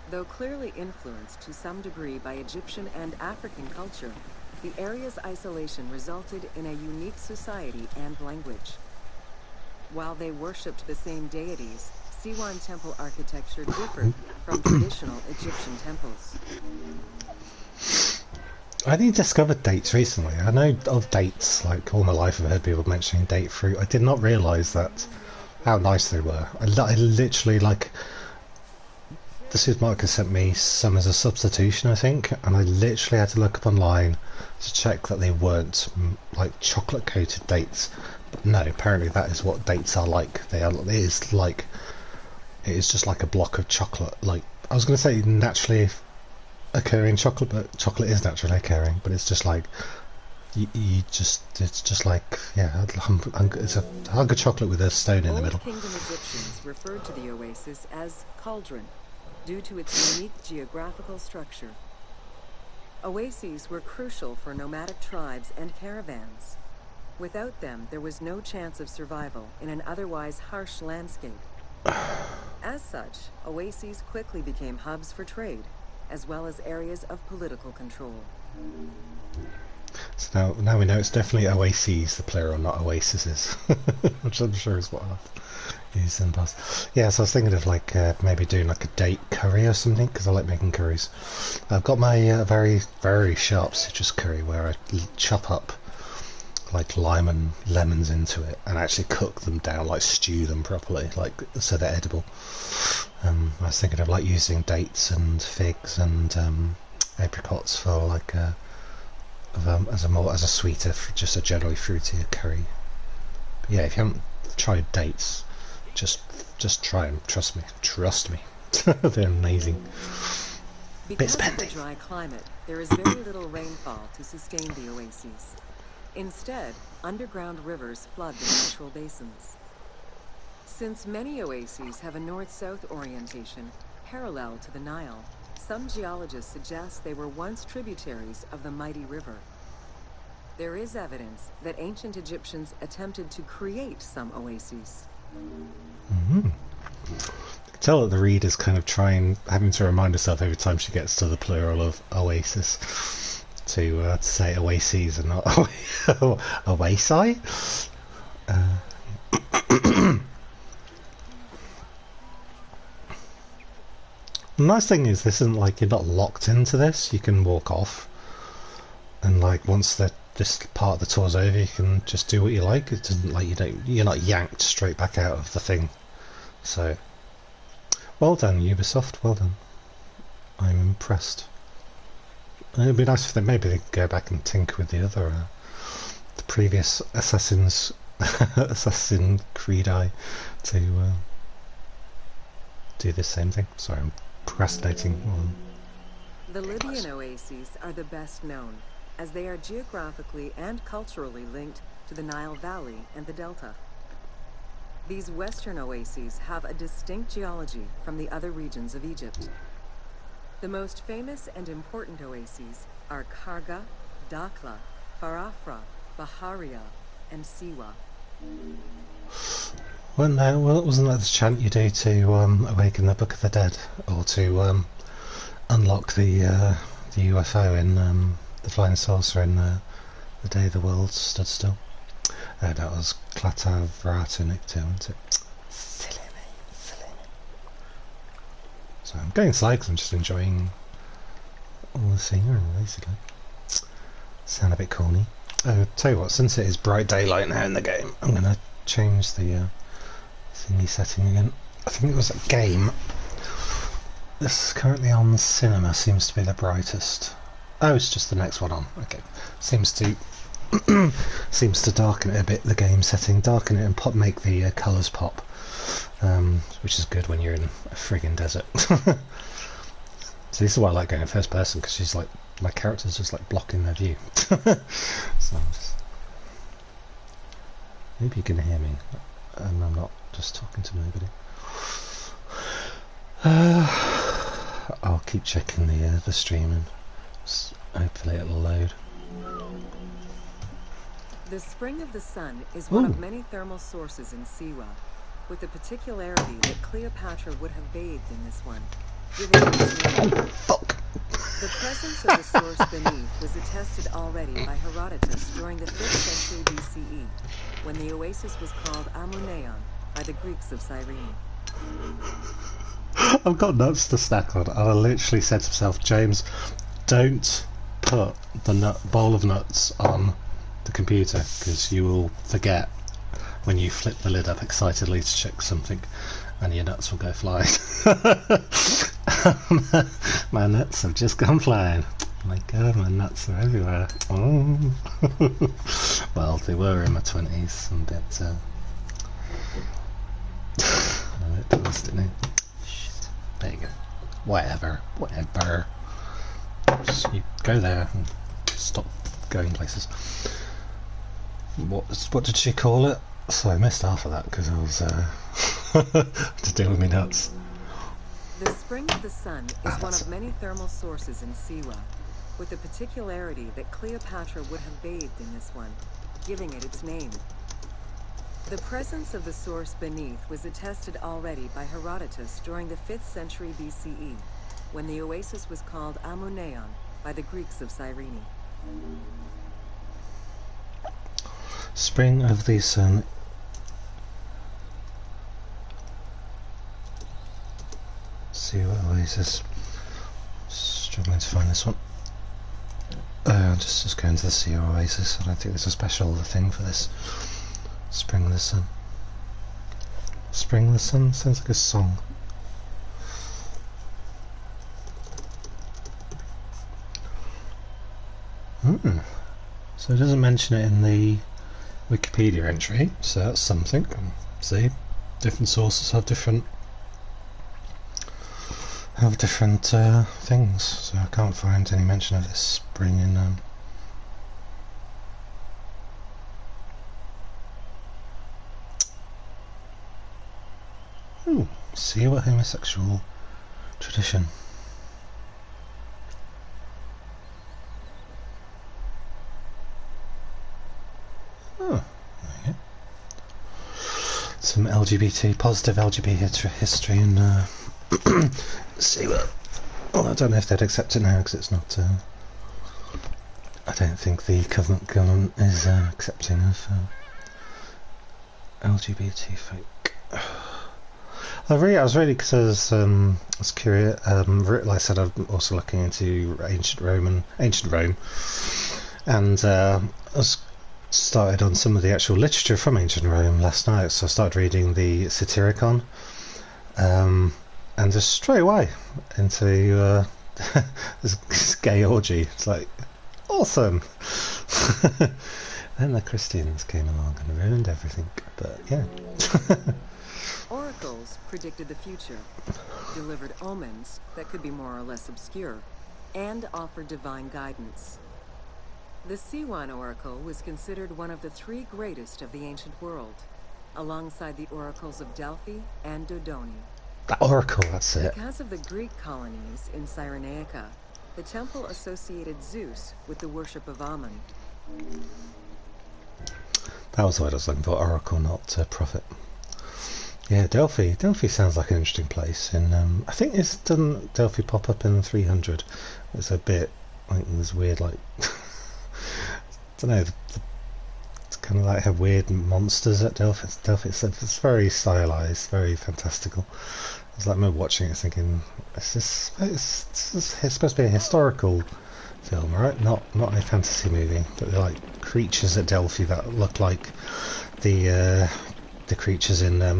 Though clearly influenced to some degree by Egyptian and African culture, the area's isolation resulted in a unique society and language. While they worshipped the same deities, Siwan temple architecture differed from traditional Egyptian temples. I only discovered dates recently. I know of dates, like all my life I've heard people mentioning date fruit. I did not realise that how nice they were. I literally, like, the supermarket sent me some as a substitution, I think, and I literally had to look up online to check that they weren't like chocolate coated dates. But no, apparently that is what dates are like. It is just like a block of chocolate. Like, I was going to say naturally occurring chocolate, but chocolate is naturally occurring. But it's just like it's just like, yeah, it's a hunk of chocolate with a stone in the middle. Old Kingdom Egyptians referred to the oasis as cauldron, due to its unique geographical structure. Oases were crucial for nomadic tribes and caravans. Without them, there was no chance of survival in an otherwise harsh landscape. As such, oases quickly became hubs for trade, as well as areas of political control. So now we know it's definitely oases, the plural, not oases, which I'm sure is what I've used in the past. Yeah, so I was thinking of like maybe doing like a date curry or something, because I like making curries. I've got my very, very sharp citrus curry where I chop up like lime and lemons into it and actually cook them down, like stew them properly, like so they're edible. I was thinking of like using dates and figs and apricots for like as a sweeter, just a generally fruitier curry. But yeah, if you haven't tried dates, just try them. Trust me, they're amazing. Because of the dry climate, there is very little rainfall to sustain the oases. Instead, underground rivers flood the natural basins. Since many oases have a north-south orientation parallel to the Nile, some geologists suggest they were once tributaries of the mighty river. There is evidence that ancient Egyptians attempted to create some oases. Mm-hmm. Tell that the reader's kind of having to remind herself every time she gets to the plural of oasis to say oases and not oasi. The nice thing is this isn't like you're not locked into this. You can walk off, and like once this part of the tour's over, you can just do what you like. It doesn't like you're not yanked straight back out of the thing. So, well done, Ubisoft. Well done. I'm impressed. And it'd be nice if maybe they could go back and tinker with the other, the previous Assassin Creed to do the same thing. Sorry, I'm procrastinating. The Libyan oases are the best known, as they are geographically and culturally linked to the Nile Valley and the Delta. These western oases have a distinct geology from the other regions of Egypt. The most famous and important oases are Karga, Dakhla, Farafra, Baharia, and Siwa. Well, wasn't that the chant you do to awaken the Book of the Dead, or to unlock the UFO in the Flying Saucer in The Day the World Stood Still? That was Klatavratunuktu, wasn't it? Silly me. So I'm going slow because I'm just enjoying all the scenery, basically. sound a bit corny. Oh, tell you what, since it is bright daylight now in the game, I'm going to change the thingy setting again. I think it was a game. This is currently on cinema, seems to be the brightest. Oh, it's just the next one on. Okay, seems to seems to darken it a bit. The game setting, darken it and make the colours pop, which is good when you're in a friggin' desert. So this is why I like going in first person, because she's like, my character's just like blocking their view. So maybe you can hear me, and I'm not just talking to nobody. I'll keep checking the stream, and hopefully it'll load. The Spring of the Sun is one of many thermal sources in Siwa, with the particularity that Cleopatra would have bathed in this one. Oh, fuck! The presence of the source beneath was attested already by Herodotus during the 5th century BCE, when the oasis was called Amuneion by the Greeks of Cyrene. I've got nuts to snack on, and I literally said to myself, James, don't put the bowl of nuts on the computer, because you will forget when you flip the lid up excitedly to check something, and your nuts will go flying. My nuts have just gone flying. Oh my god, my nuts are everywhere. Oh. Well, they were in my 20s, and it was, didn't it? Shit. There you go. Whatever. Just, you go there and stop going places. What did she call it? So I missed half of that because I was to deal with me nuts. The Spring of the Sun is one of many thermal sources in Siwa, with the particularity that Cleopatra would have bathed in this one, giving it its name. The presence of the source beneath was attested already by Herodotus during the 5th century BCE, when the oasis was called Amuneion by the Greeks of Cyrene. Spring of the Sun. See what oasis. Struggling to find this one. Just going to the Sea Oasis. I don't think there's a special thing for this. Spring of the Sun. Spring of the Sun sounds like a song. So it doesn't mention it in the Wikipedia entry, so that's something. See, different sources have different things, so I can't find any mention of this spring in see what homosexual tradition. Oh, there you go. Some positive LGBT history and see what. Well, I don't know if they'd accept it now because it's not. I don't think the Covenant government is accepting of LGBT folk. I was really because I was curious. Like I said, I'm also looking into ancient Rome, and I was started on some of the actual literature from ancient Rome last night. So I started reading the Satyricon, and just straight away into this gay orgy. It's like awesome. Then the Christians came along and ruined everything. But yeah. Oracles predicted the future, delivered omens that could be more or less obscure, and offered divine guidance. The Siwan Oracle was considered one of the three greatest of the ancient world, alongside the oracles of Delphi and Dodoni. That oracle, that's it. Because of the Greek colonies in Cyrenaica, the temple associated Zeus with the worship of Ammon. That was what I was looking for, oracle, not prophet. Yeah, Delphi. Delphi sounds like an interesting place. And I think it's done. Delphi pop up in 300. It's a bit like there's weird, like I don't know. It's kind of like have weird monsters at Delphi. It's very stylized, very fantastical. It's like me watching it, thinking, it's supposed to be a historical film, right? Not a fantasy movie, but they're like creatures at Delphi that look like the creatures in the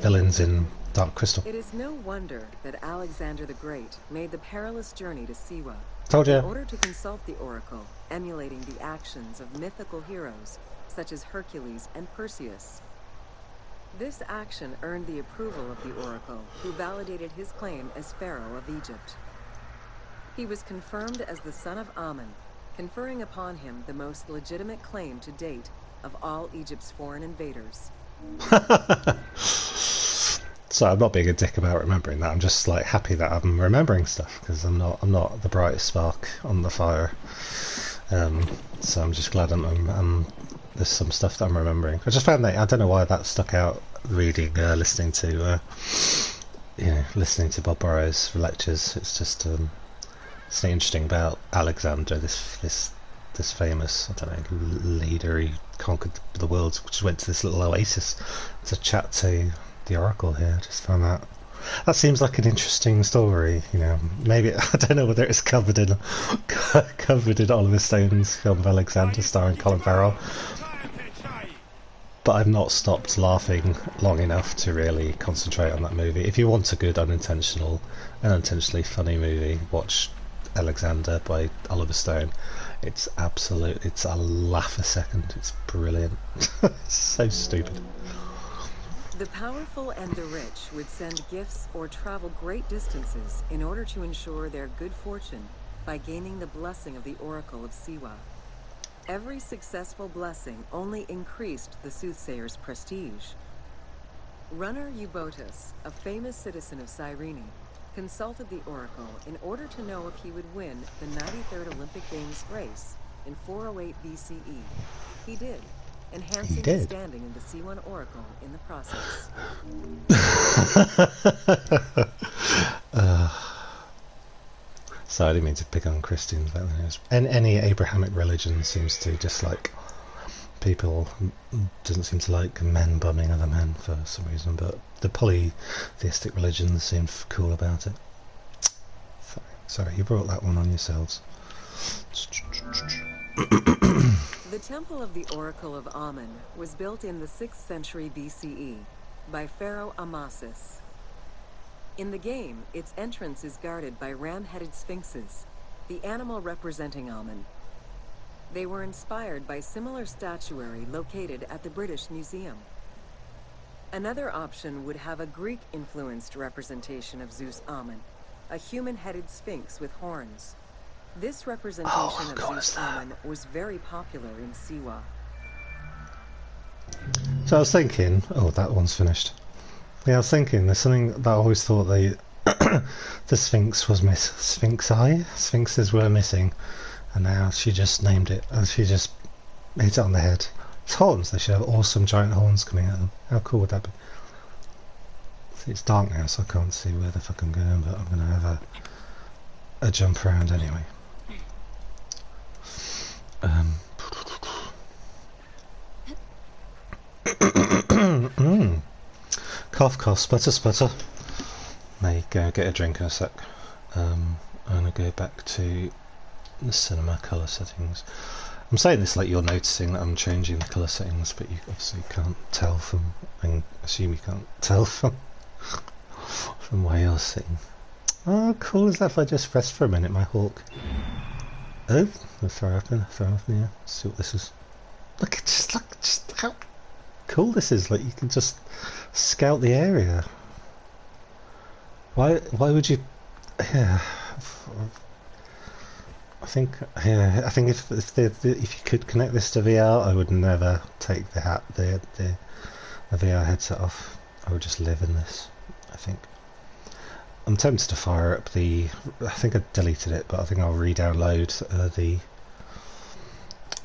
villains in Dark Crystal. It is no wonder that Alexander the Great made the perilous journey to Siwa. Told you. In order to consult the oracle, emulating the actions of mythical heroes such as Hercules and Perseus. This action earned the approval of the oracle, who validated his claim as Pharaoh of Egypt. He was confirmed as the son of Amun, conferring upon him the most legitimate claim to date of all Egypt's foreign invaders. So I'm not being a dick about remembering that. I'm just like happy that I'm remembering stuff because I'm not the brightest spark on the fire. So I'm just glad there's some stuff that I'm remembering. I just found that I don't know why that stuck out. Reading, listening to Bob Burrows' lectures. It's just something interesting about Alexander, this famous, I don't know, leader. He conquered the world. Just went to this little oasis to chat to the oracle here. I just found that seems like an interesting story. You know, maybe I don't know whether it's covered in Oliver Stone's film of Alexander, starring Colin Farrell. But I've not stopped laughing long enough to really concentrate on that movie. If you want a good unintentionally funny movie, watch Alexander by Oliver Stone. It's a laugh a second. It's brilliant. It's so stupid. The powerful and the rich would send gifts or travel great distances in order to ensure their good fortune by gaining the blessing of the Oracle of Siwa. Every successful blessing only increased the soothsayer's prestige. Runner Eubotus, a famous citizen of Cyrene, consulted the oracle in order to know if he would win the 93rd Olympic Games race in 408 BCE. He did, enhancing his standing in the C1 oracle in the process. So I didn't mean to pick on Christians, but any Abrahamic religion seems to dislike people, doesn't seem to like men bumming other men for some reason, but the polytheistic religions seem cool about it. Sorry, you brought that one on yourselves. The Temple of the Oracle of Amun was built in the 6th century BCE by Pharaoh Amasis. In the game, its entrance is guarded by ram-headed sphinxes, the animal representing Amun. They were inspired by similar statuary located at the British Museum. Another option would have a Greek-influenced representation of Zeus Amun, a human-headed sphinx with horns. This representation of Zeus Amun was very popular in Siwa. So I was thinking, oh, that one's finished. Yeah, I was thinking, there's something that I always thought the Sphinx was Sphinxes were missing, and now she just named it. She just hit it on the head. It's horns. They should have awesome giant horns coming at them. How cool would that be? See, it's dark now, so I can't see where the fuck I'm going, but I'm going to have a jump around anyway. Cough, cough, sputter, sputter. May go get a drink in a sec. I'm going to go back to the cinema colour settings. I'm saying this like you're noticing that I'm changing the colour settings, but you obviously can't tell from, I assume you can't tell from where you're sitting. Oh, cool is that if I just rest for a minute, my hawk? Oh, I'll throw it up in the air. Let's see what this is. Look, just how cool this is. Like, you can just scout the area. Why would you? Yeah, I think if you could connect this to VR, I would never take the VR headset off. I would just live in this, I think. I'm tempted to fire up I think I deleted it, but I think I'll re-download the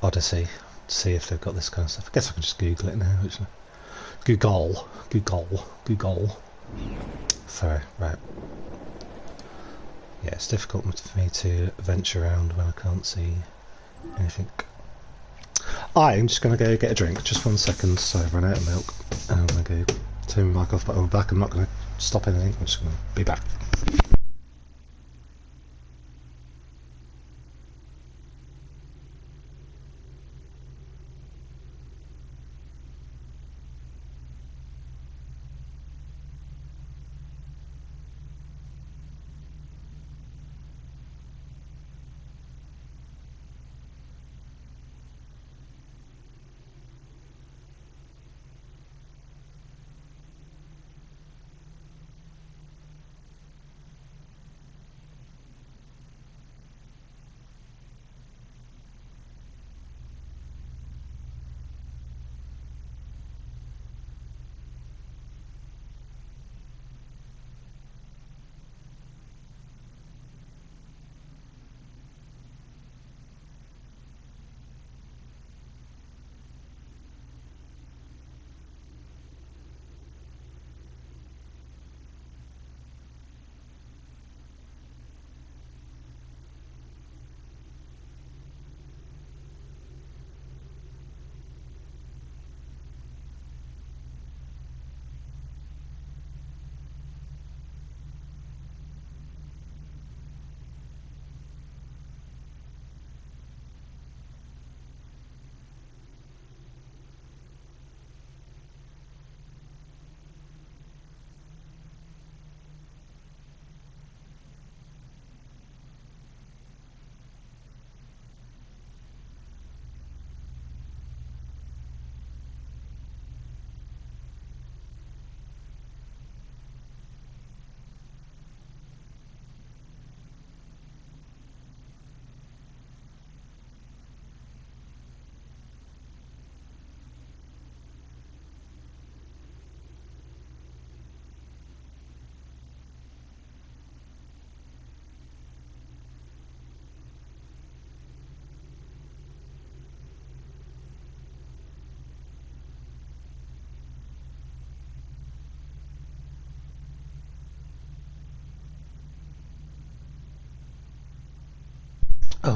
Odyssey to see if they've got this kind of stuff. I guess I can just Google it now, actually. Google. Sorry, right. Yeah, it's difficult for me to venture around when I can't see anything. I'm just going to go get a drink. Just 1 second, so I've run out of milk. And I'm going to go turn my mic off, but I'm back. I'm not going to stop anything. I'm just going to be back.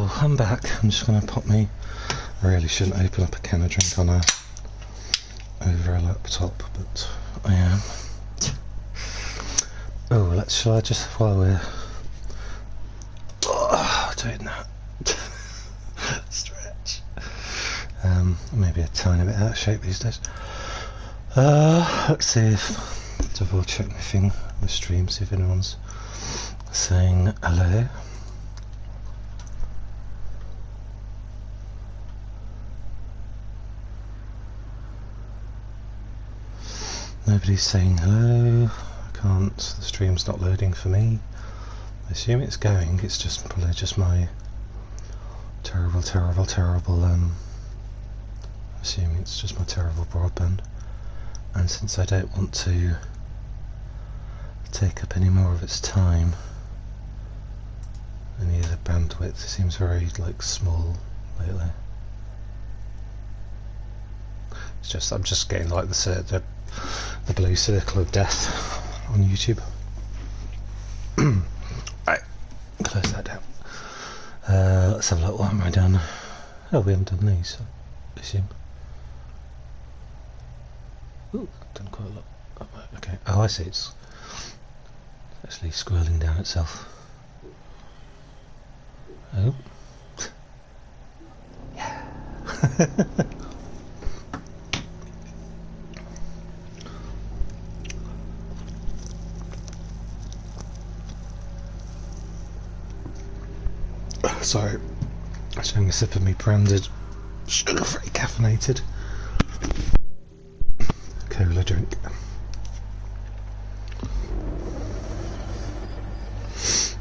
So, I'm back. I'm just going to pop me... I really shouldn't open up a can of drink on over a laptop, but I am. Oh, shall I just, while we're doing that, stretch. Maybe a tiny bit out of shape these days. Let's see if, double check my thing, the stream, see if anyone's saying hello. Nobody's saying hello. I can't, the stream's not loading for me. I assume it's going, it's just probably just my terrible I'm assuming it's just my terrible broadband. And since I don't want to take up any more of its time, any of the bandwidth, it seems very like small lately. It's just, I'm just getting like the blue circle of death on YouTube. Right, close that down. Let's have a look. What have I done? Oh, we haven't done these, I assume. Ooh, done quite a lot. Oh, okay. Oh, I see. It's actually scrolling down itself. Oh. Yeah. Sorry, I'm having a sip of me branded sugar-free caffeinated cola drink.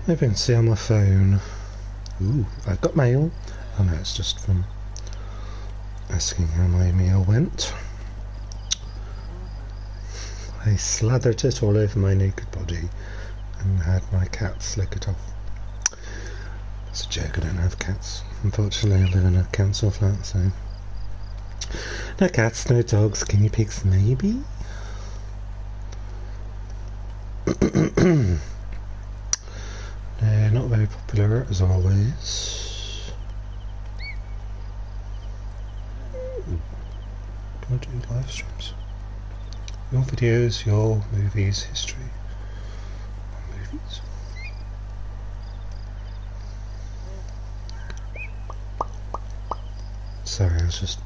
Maybe I can see on my phone. Ooh, I've got mail. Oh no, it's just from asking how my meal went. I slathered it all over my naked body and had my cat lick it off. It's a joke, I don't have cats. Unfortunately, I live in a council flat, so... No cats, no dogs, guinea pigs, maybe? No, not very popular, as always. Ooh. Do I do live streams? Your videos, your movies, history. Movies. Sorry, I was just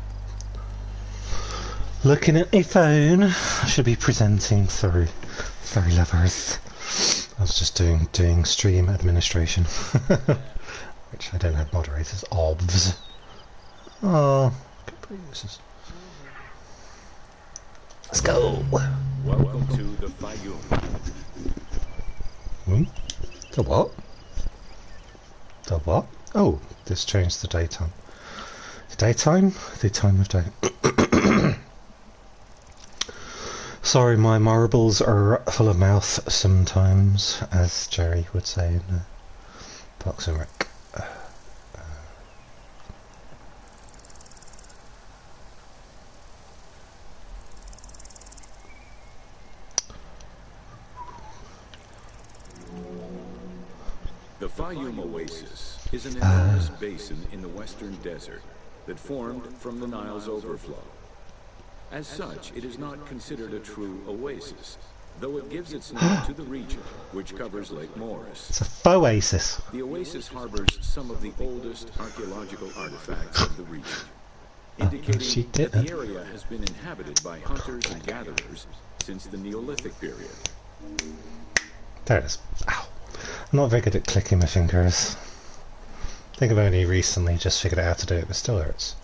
looking at my phone. I should be presenting. Sorry lovers. I was just doing stream administration, which I don't have moderators. Obvs. Oh, let's go. Welcome to the Fayoum. The what? The what? Oh, this changed the daytime. Daytime? The time of day. Sorry, my marbles are full of mouth sometimes, as Jerry would say in Parks and Rec. The Fayoum Oasis is an enormous basin in the western desert that formed from the Nile's overflow. As such, it is not considered a true oasis, though it gives its name to the region, which covers Lake Moeris. It's a faux-oasis. The oasis harbors some of the oldest archaeological artifacts of the region, indicating that the area has been inhabited by hunters and gatherers since the Neolithic period. There it is. Ow. I'm not very good at clicking my fingers. I think I've only recently just figured out how to do it, but it still hurts.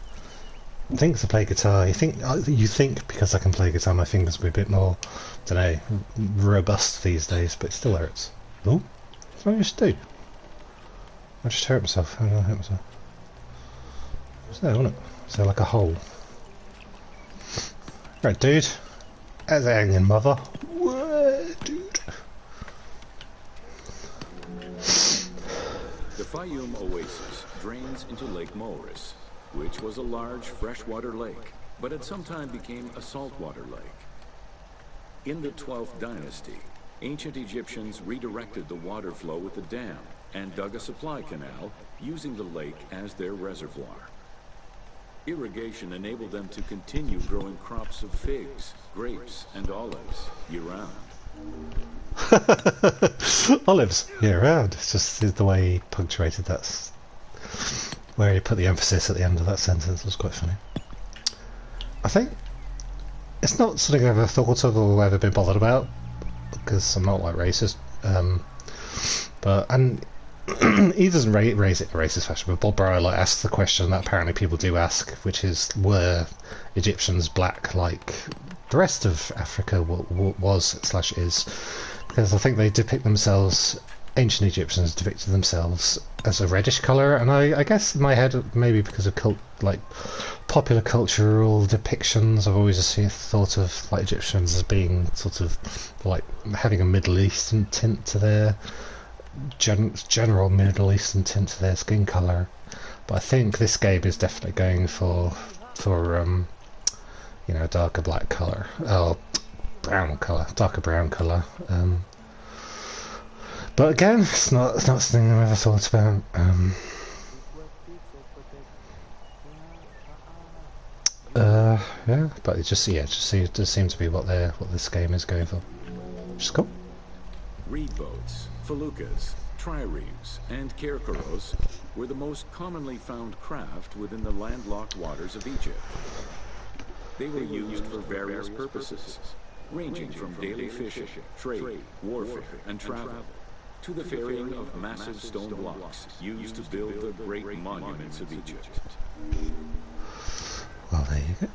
I think to play guitar, you think because I can play guitar my fingers will be a bit more, I don't know, robust these days, but it still hurts. Oh, that's what I just do. I just hurt myself. How did I hurt myself? It was there, wasn't it? Is there like a hole? Right, dude. How's it hanging, mother? What, dude? The Fayoum Oasis drains into Lake Moeris, which was a large freshwater lake, but at some time became a saltwater lake. In the 12th dynasty, ancient Egyptians redirected the water flow with a dam and dug a supply canal, using the lake as their reservoir. Irrigation enabled them to continue growing crops of figs, grapes, and olives year-round. Olives year-round. It's just the way he punctuated that, where he put the emphasis at the end of that sentence was quite funny. I think it's not something I've ever thought of or ever been bothered about, because I'm not like racist. And he doesn't raise it in a racist fashion, but Bob Brower like asks the question that apparently people do ask, which is, were Egyptians black like the rest of Africa was/is? Because I think they depict themselves, ancient Egyptians depicted themselves as a reddish colour, and I guess in my head, maybe because of popular cultural depictions, I've always thought of like Egyptians as being sort of like having a Middle Eastern tint to their general Middle Eastern tint to their skin colour. But I think this game is definitely going for you know, a darker black colour, or brown colour, darker brown colour. But again, it's not something I've ever thought about. Yeah, but it just seems to be what this game is going for. Which is cool. Reed boats, feluccas, triremes, and kerkeros were the most commonly found craft within the landlocked waters of Egypt. They were used for various purposes, ranging from daily fishing, trade, warfare, and travel, to the ferrying of massive stone blocks used to build the great monuments of Egypt. Well, there you go.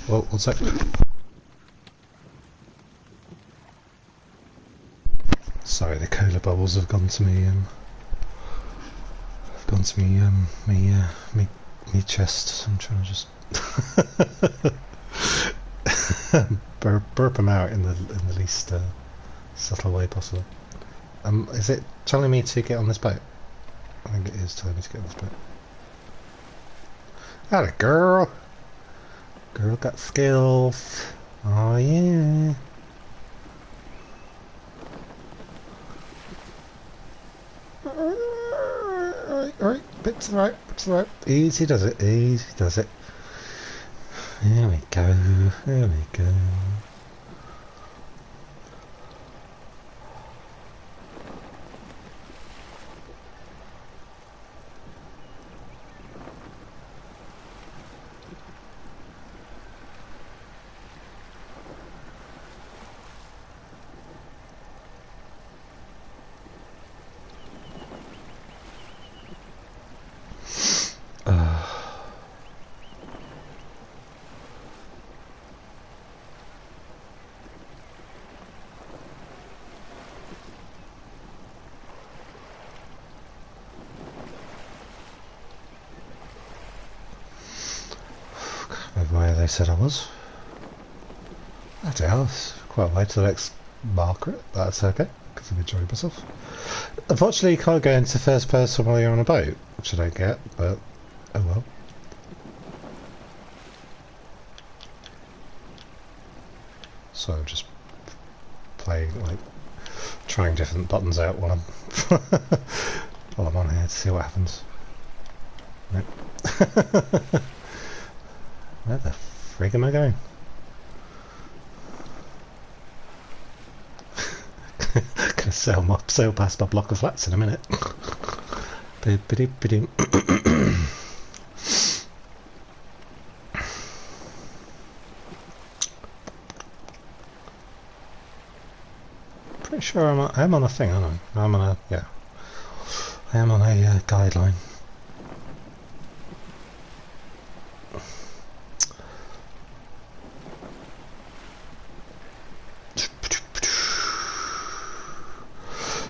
Well, what's that? Sorry, the cola bubbles have gone to me. Me chest. So I'm trying to just burp them out in the least subtle way possible. Is it telling me to get on this boat? I think it is telling me to get on this boat. Atta girl. Girl got skills. Oh yeah. Alright, bit to the right. Easy does it, There we go, where they said I was. That's else. Quite a way to the next marker. That's okay, because I'm enjoying myself. Unfortunately, you can't go into first person while you're on a boat, which I don't get, but oh well. So I'm just playing, like, trying different buttons out while I'm on here to see what happens. Nope. Where the frig am I going? Gonna sail past my block of flats in a minute. Pretty sure I'm on a thing, aren't I? I am on a guideline.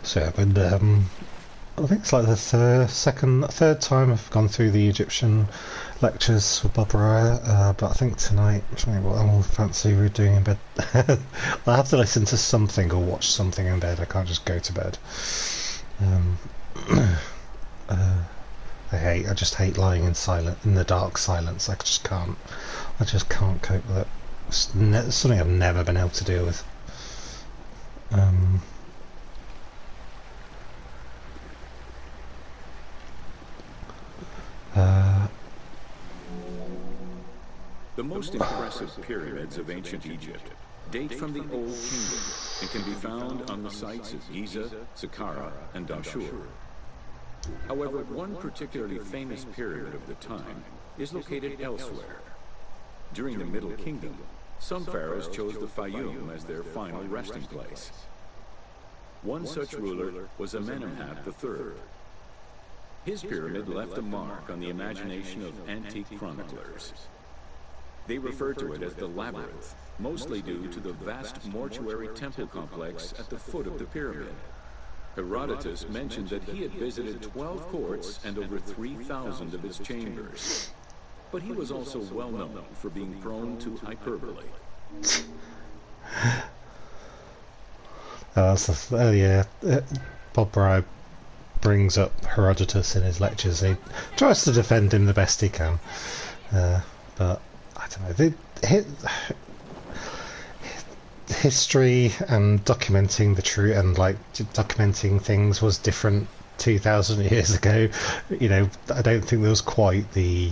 So yeah, but I think it's like the third time I've gone through the Egyptian lectures with Bob Brower, but I think tonight I'm trying what I'm fancy we're doing in bed. I have to listen to something or watch something in bed. I can't just go to bed. I just hate lying in the dark silence. I just can't cope with it. It's something I've never been able to deal with. The most impressive pyramids of ancient Egypt date from the Old Kingdom and can be found on the sites of Giza, Saqqara, and Dashur. However, one particularly famous pyramid of the time is located elsewhere. During the Middle Kingdom, some pharaohs chose the Fayum as their final resting place. One such ruler was Amenemhat III. His pyramid left a mark on the imagination of antique chroniclers. They refer to it as the Labyrinth, mostly due to the vast mortuary temple complex at the foot of the pyramid. Herodotus mentioned that he had visited 12 courts and over 3,000 of its chambers. But he was also well known for being prone to hyperbole. Bob Bry brings up Herodotus in his lectures. He tries to defend him the best he can, but I don't know. History and documenting the truth and documenting things was different 2,000 years ago. I don't think there was quite the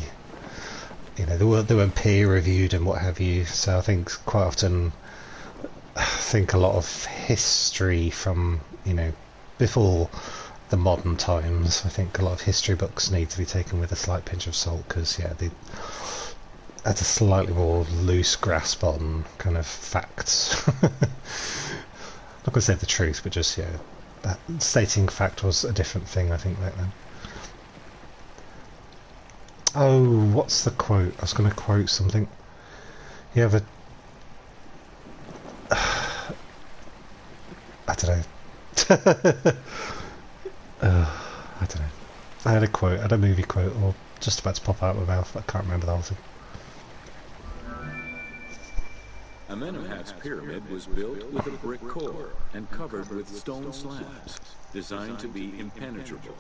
they weren't peer reviewed and what have you. So I think quite often a lot of history from before the modern times. I think a lot of history books need to be taken with a slight pinch of salt because they had a slightly more loose grasp on kind of facts. Not going to say the truth, but just stating fact was a different thing I think back then. Oh, what's the quote? I was going to quote something. You have I don't know. I don't know. I had a quote, I had a movie quote, or just about to pop out of my mouth, but I can't remember the whole thing. Amenemhat's pyramid was built with a brick core and covered with stone slabs, designed to be impenetrable.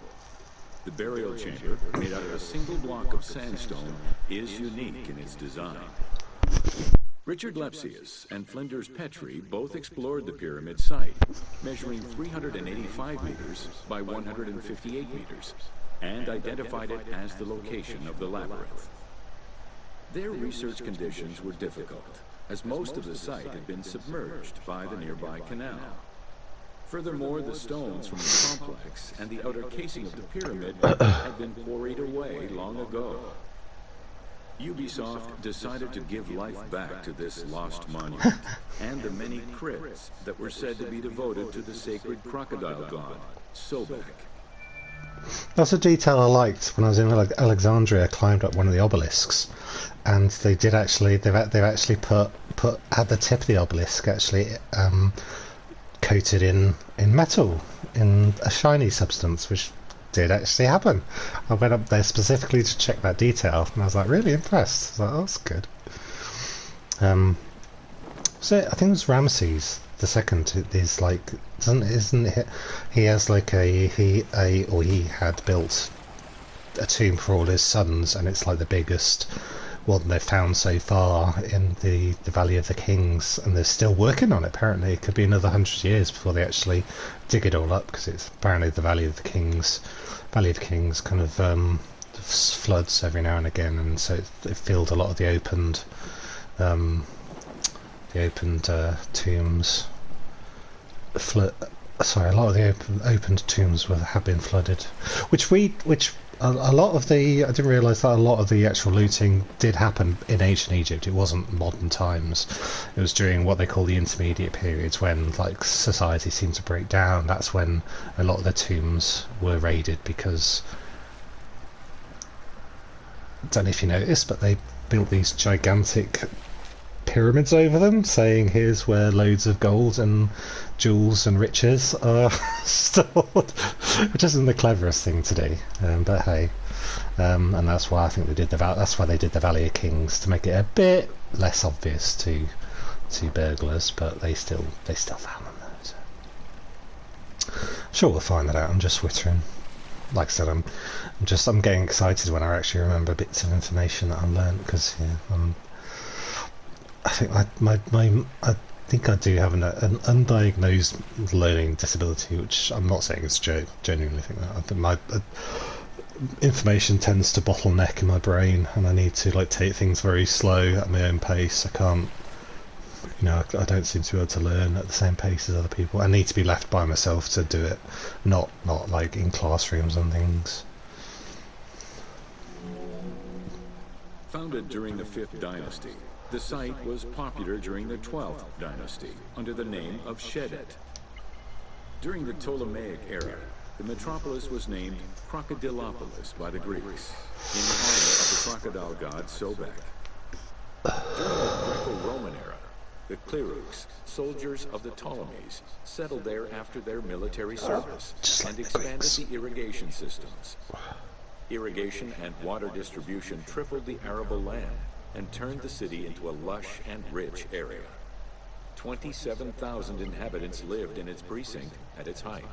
The burial chamber, made out of a single block of sandstone, is unique in its design. Richard Lepsius and Flinders Petrie both explored the pyramid site, measuring 385 meters by 158 meters, and identified it as the location of the labyrinth. Their research conditions were difficult, as most of the site had been submerged by the nearby canal. Furthermore, the stones from the complex and the outer casing of the pyramid had been quarried away long ago. Ubisoft decided to give life back to this lost monument and the many crypts that were said to be devoted to the sacred crocodile god, Sobek. That's a detail I liked when I was in Alexandria. I climbed up one of the obelisks, and they've actually put at the tip of the obelisk coated in metal, in a shiny substance, which did actually happen. I went up there specifically to check that detail, and I was really impressed. I was oh, that's good. So I think it was Ramses the second is isn't it? He has he had built a tomb for all his sons, and it's the biggest one they've found so far in the Valley of the Kings, and they're still working on it. Apparently it could be another 100 years before they actually dig it all up, because it's apparently the Valley of Kings kind of floods every now and again, and so it filled a lot of the opened tombs. A lot of the opened tombs have been flooded, which a lot of the, I didn't realise that a lot of the actual looting did happen in ancient Egypt. It wasn't modern times. It was during what they call the intermediate periods, when society seemed to break down. That's when a lot of the tombs were raided, because I don't know if you noticed, but they built these gigantic pyramids over them, saying here's where loads of gold and jewels and riches are stored, which isn't the cleverest thing to do, but hey, and that's why I think they did the Valley of Kings, to make it a bit less obvious to burglars, but they still found them though. So. Sure, we'll find that out. I'm just wittering. like I said, I'm getting excited when I actually remember bits of information that I learned, because I think I think I do have an undiagnosed learning disability, which I'm not saying it's genuinely think that. I think my information tends to bottleneck in my brain, and I need to like take things very slow at my own pace. I can't, I don't seem to be able to learn at the same pace as other people. I need to be left by myself to do it, not like in classrooms and things. Founded during the 5th dynasty, the site was popular during the 12th dynasty under the name of Shedet. During the Ptolemaic era, the metropolis was named Crocodilopolis by the Greeks, in honor of the crocodile god Sobek. During the Greco-Roman era, the Cleruks, soldiers of the Ptolemies, settled there after their military service and expanded the irrigation systems. Irrigation and water distribution tripled the arable land and turned the city into a lush and rich area. 27,000 inhabitants lived in its precinct at its height.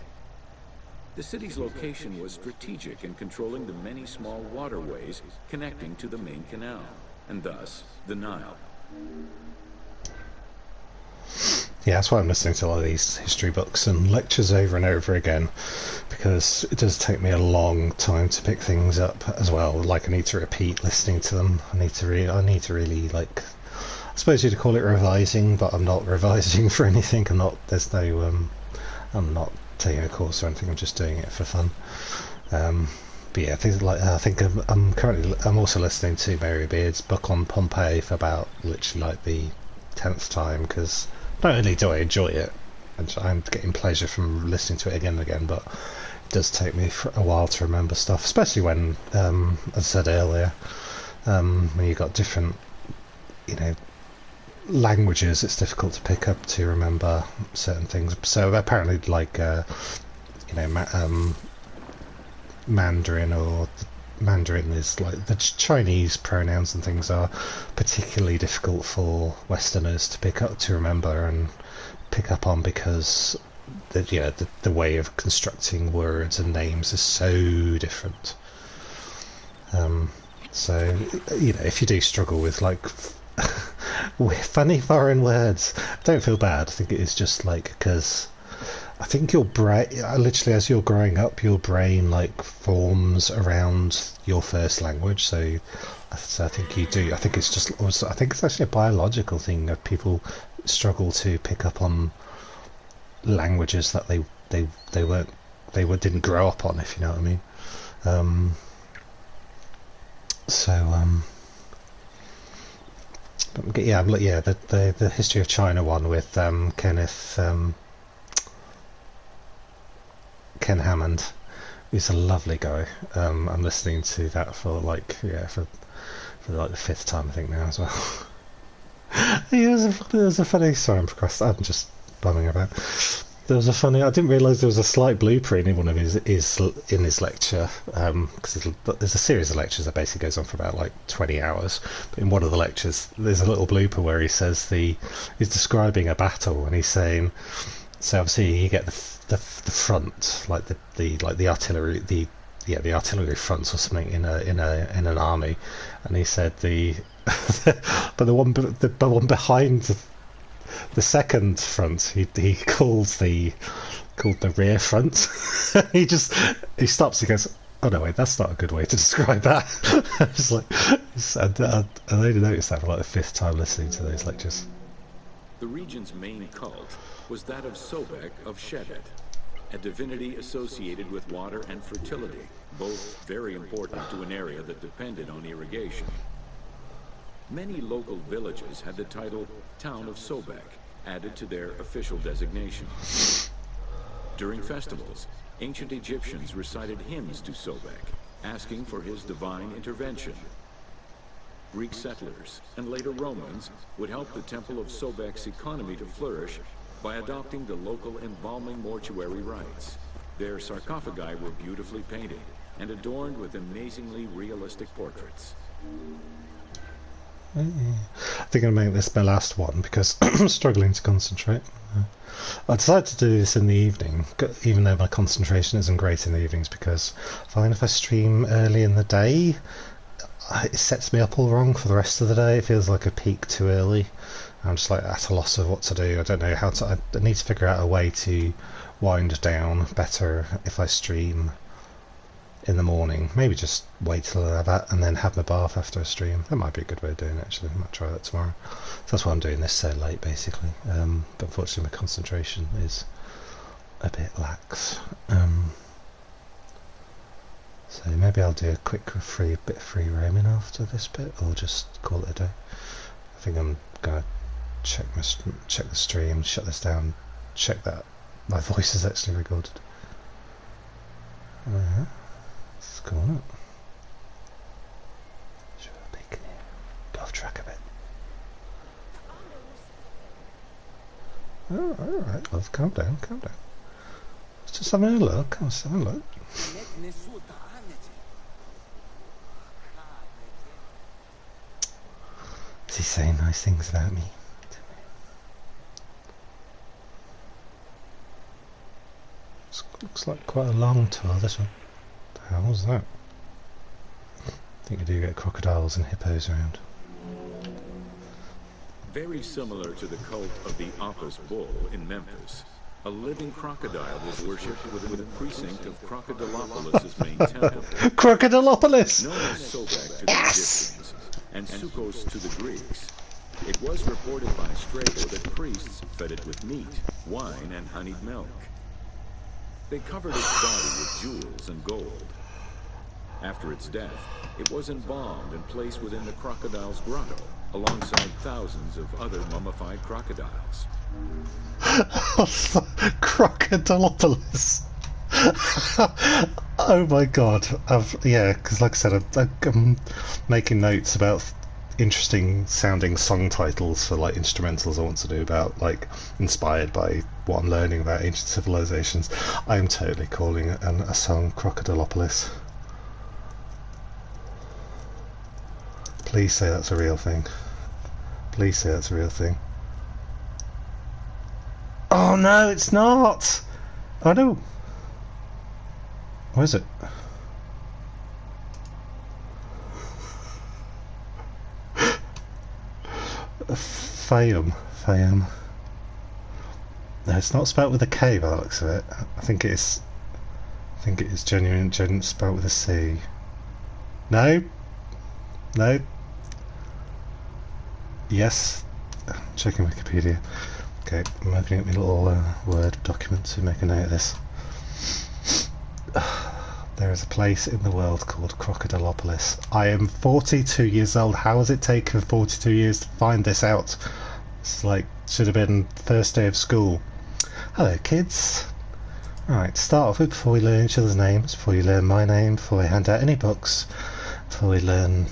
The city's location was strategic in controlling the many small waterways connecting to the main canal, and thus the Nile. Yeah, that's why I'm listening to a lot of these history books and lectures over and over again, because it does take me a long time to pick things up as well. Like, I need to repeat listening to them. I need to really, like, I suppose you'd call it revising, but I'm not revising for anything. I'm not taking a course or anything. I'm just doing it for fun. But yeah, things like I think I'm also listening to Mary Beard's book on Pompeii for about literally like the 10th time, because not only do I enjoy it, and I'm getting pleasure from listening to it again and again, but it does take me for a while to remember stuff, especially when, as I said earlier, when you've got different, languages, it's difficult to pick up to remember certain things. So apparently, like, Mandarin is like the Chinese pronouns and things are particularly difficult for Westerners to remember and pick up on, because the way of constructing words and names is so different. So if you do struggle with like funny foreign words, don't feel bad. I think it is just like, because I think your brain, literally as you're growing up, your brain like forms around your first language. So I think you do. I think it's just also, I think it's actually a biological thing that people struggle to pick up on languages that they didn't grow up on, if you know what I mean. The History of China one with Ken Hammond. He's a lovely guy. I'm listening to that for like the 5th time I think now as well. There was a funny. Sorry, I'm just bumming about. There was a funny. I didn't realise there was a slight blooper in one of his lecture, because there's a series of lectures that basically goes on for about like 20 hours. But in one of the lectures, there's a little blooper where he says he's describing a battle, and he's saying, so obviously you get the front, like the artillery, the artillery fronts or something in an army, and he said but the one behind the second front he called the rear front. he stops, he goes, oh no wait, that's not a good way to describe that. It's like, I only noticed that for like the 5th time listening to those lectures. The region's main cult was that of Sobek of Shedet, a divinity associated with water and fertility, both very important to an area that depended on irrigation. Many local villages had the title Town of Sobek added to their official designation. During festivals, ancient Egyptians recited hymns to Sobek, asking for his divine intervention. Greek settlers and later Romans would help the Temple of Sobek's economy to flourish by adopting the local embalming mortuary rites. Their sarcophagi were beautifully painted and adorned with amazingly realistic portraits. I think I'm going to make this my last one because I'm struggling to concentrate. I decided to do this in the evening, even though my concentration isn't great in the evenings, because I find if I stream early in the day, it sets me up all wrong for the rest of the day. It feels like a peak too early. I'm just like at a loss of what to do. I don't know how to. I need to figure out a way to wind down better if I stream in the morning. Maybe just wait till I have that and then have my bath after a stream. That might be a good way of doing it, actually. I might try that tomorrow. So that's why I'm doing this so late, basically. But unfortunately my concentration is a bit lax. So maybe I'll do a quick bit of free roaming after this bit, or just call it a day. I think I'm gonna check the stream, shut this down, check that my voice is actually recorded. Let's go on it. Sure, bacon here. Go off track a bit. Oh, alright, love, calm down, calm down. Let's just having a look, let's have a look. Is he saying nice things about me? Looks like quite a long tour, this one. What the hell was that? I think you do get crocodiles and hippos around. Very similar to the cult of the Apis bull in Memphis, a living crocodile was worshipped within the precinct of Crocodilopolis' main temple. Crocodilopolis! Known as Sobek to the Egyptians and Sukkos to the Greeks. It was reported by Strabo that priests fed it with meat, wine, and honeyed milk. They covered its body with jewels and gold. After its death, it was embalmed and placed within the crocodile's grotto, alongside thousands of other mummified crocodiles. Crocodilopolis! Oh my god. Yeah, because like I said, I'm making notes about interesting sounding song titles for like instrumentals I want to do about, like, inspired by what I'm learning about ancient civilizations. I'm totally calling a song Crocodilopolis. Please say that's a real thing. Please say that's a real thing. Oh no, it's not! Oh no! Where is it? Fayum. No, it's not spelled with a K by the looks of it. I think it is genuine spelled with a C. No? No? Yes? Checking Wikipedia. Okay, I'm opening up my little Word document to make a note of this. There is a place in the world called Crocodilopolis. I am 42 years old. How has it taken 42 years to find this out? It's like, should have been first day of school. Hello kids. Alright, start off with, before we learn each other's names, before you learn my name, before we hand out any books, before we learn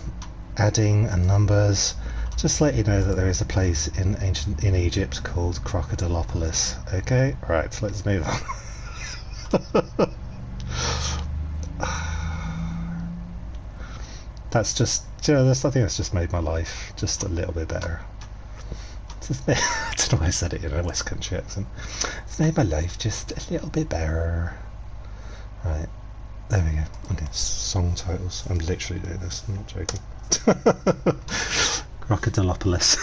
adding and numbers, just let you know that there is a place in Egypt called Crocodilopolis. Okay? Right, so let's move on. That's just, I think that's just made my life just a little bit better. I don't know why I said it in a West Country accent. It's made my life just a little bit better. Right, there we go. Okay, song titles. I'm literally doing this, I'm not joking. Crocodilopolis.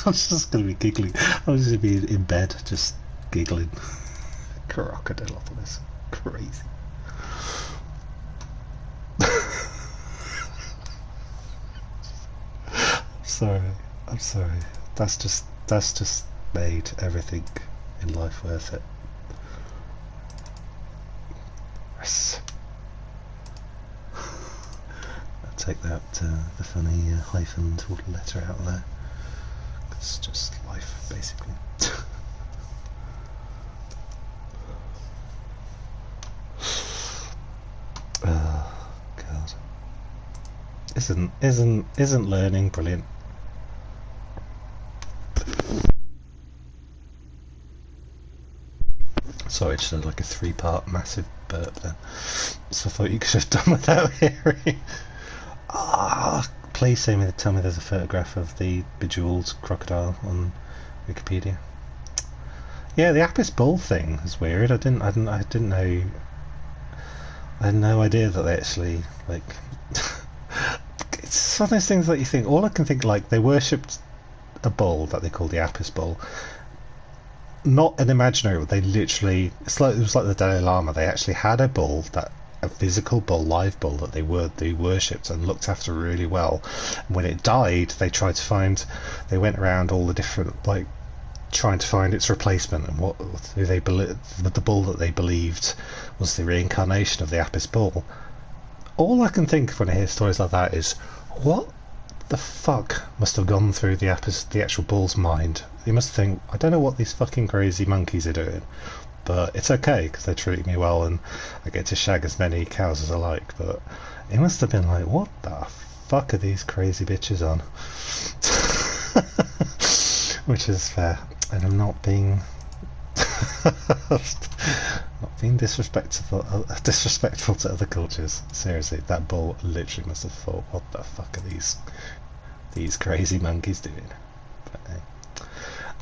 I'm just going to be giggling. I'm just going to be in bed, just giggling. Crocodilopolis. Crazy. I'm sorry. That's just made everything in life worth it. Yes. I'll take that the funny hyphened letter out of there. It's just life, basically. Oh God. Isn't learning brilliant? Sorry, just had like a 3-part massive burp then. So I thought you could have done without hearing. Ah, please tell me there's a photograph of the bejeweled crocodile on Wikipedia. Yeah, the Apis bull thing is weird. I didn't know. I had no idea that they actually like. It's one of those things that you think. All I can think, like, they worshipped a bull that they called the Apis bull. Not an imaginary, but they literally. It was like the Dalai Lama. They actually had a bull, a physical bull, live bull that they worshipped and looked after really well. And when it died, they went around all the different, like, trying to find its replacement, and the bull that they believed was the reincarnation of the Apis bull. All I can think of when I hear stories like that is, what the fuck must have gone through the actual bull's mind? You must think, I don't know what these fucking crazy monkeys are doing, but it's okay because they treat me well and I get to shag as many cows as I like. But it must have been like, what the fuck are these crazy bitches on? Which is fair, and I'm not being disrespectful to other cultures. Seriously, that bull literally must have thought, what the fuck are these crazy monkeys doing? But,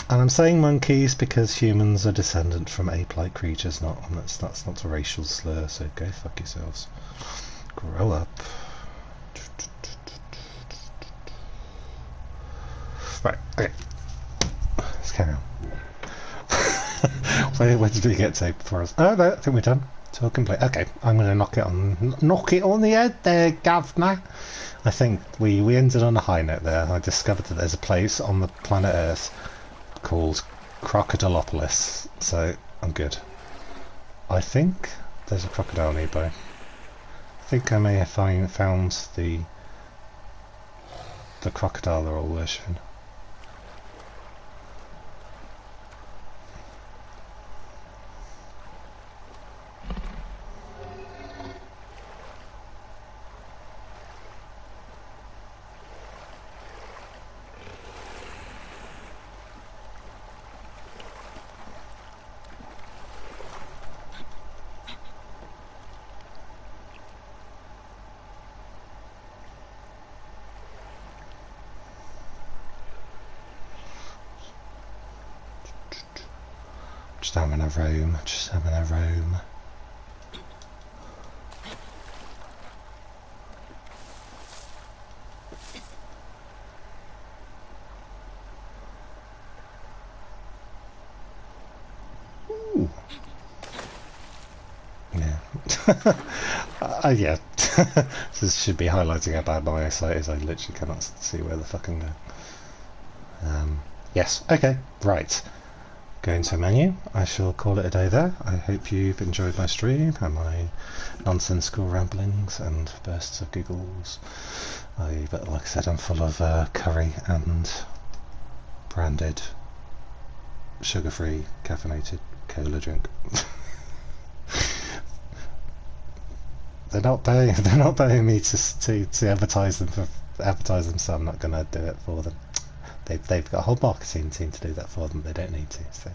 and I'm saying monkeys because humans are descendant from ape-like creatures, that's not a racial slur, so go fuck yourselves. Grow up. Right, okay. Let's carry on. Where did we get to before us? Oh, no, I think we're done. Talking play. Okay, I'm going to knock it on the head there, Governor. I think we ended on a high note there. I discovered that there's a place on the planet Earth called Crocodilopolis, so I'm good. I think there's a crocodile nearby. I think I may have found the crocodile they're all worshipping. Just having a roam. Ooh. Yeah. Yeah. This should be highlighting how bad my eyesight is. I literally cannot see where the fuck I'm going. Yes. Okay. Right. Go into a menu. I shall call it a day there. I hope you've enjoyed my stream and my nonsensical ramblings and bursts of giggles. But like I said, I'm full of curry and branded sugar-free caffeinated cola drink. They're not paying me to advertise them, so I'm not going to do it for them. They've got a whole marketing team to do that for them. They don't need to. So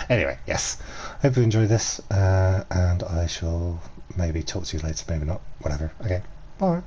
anyway, yes, hope you enjoy this, and I shall maybe talk to you later, maybe not, whatever. Okay, bye.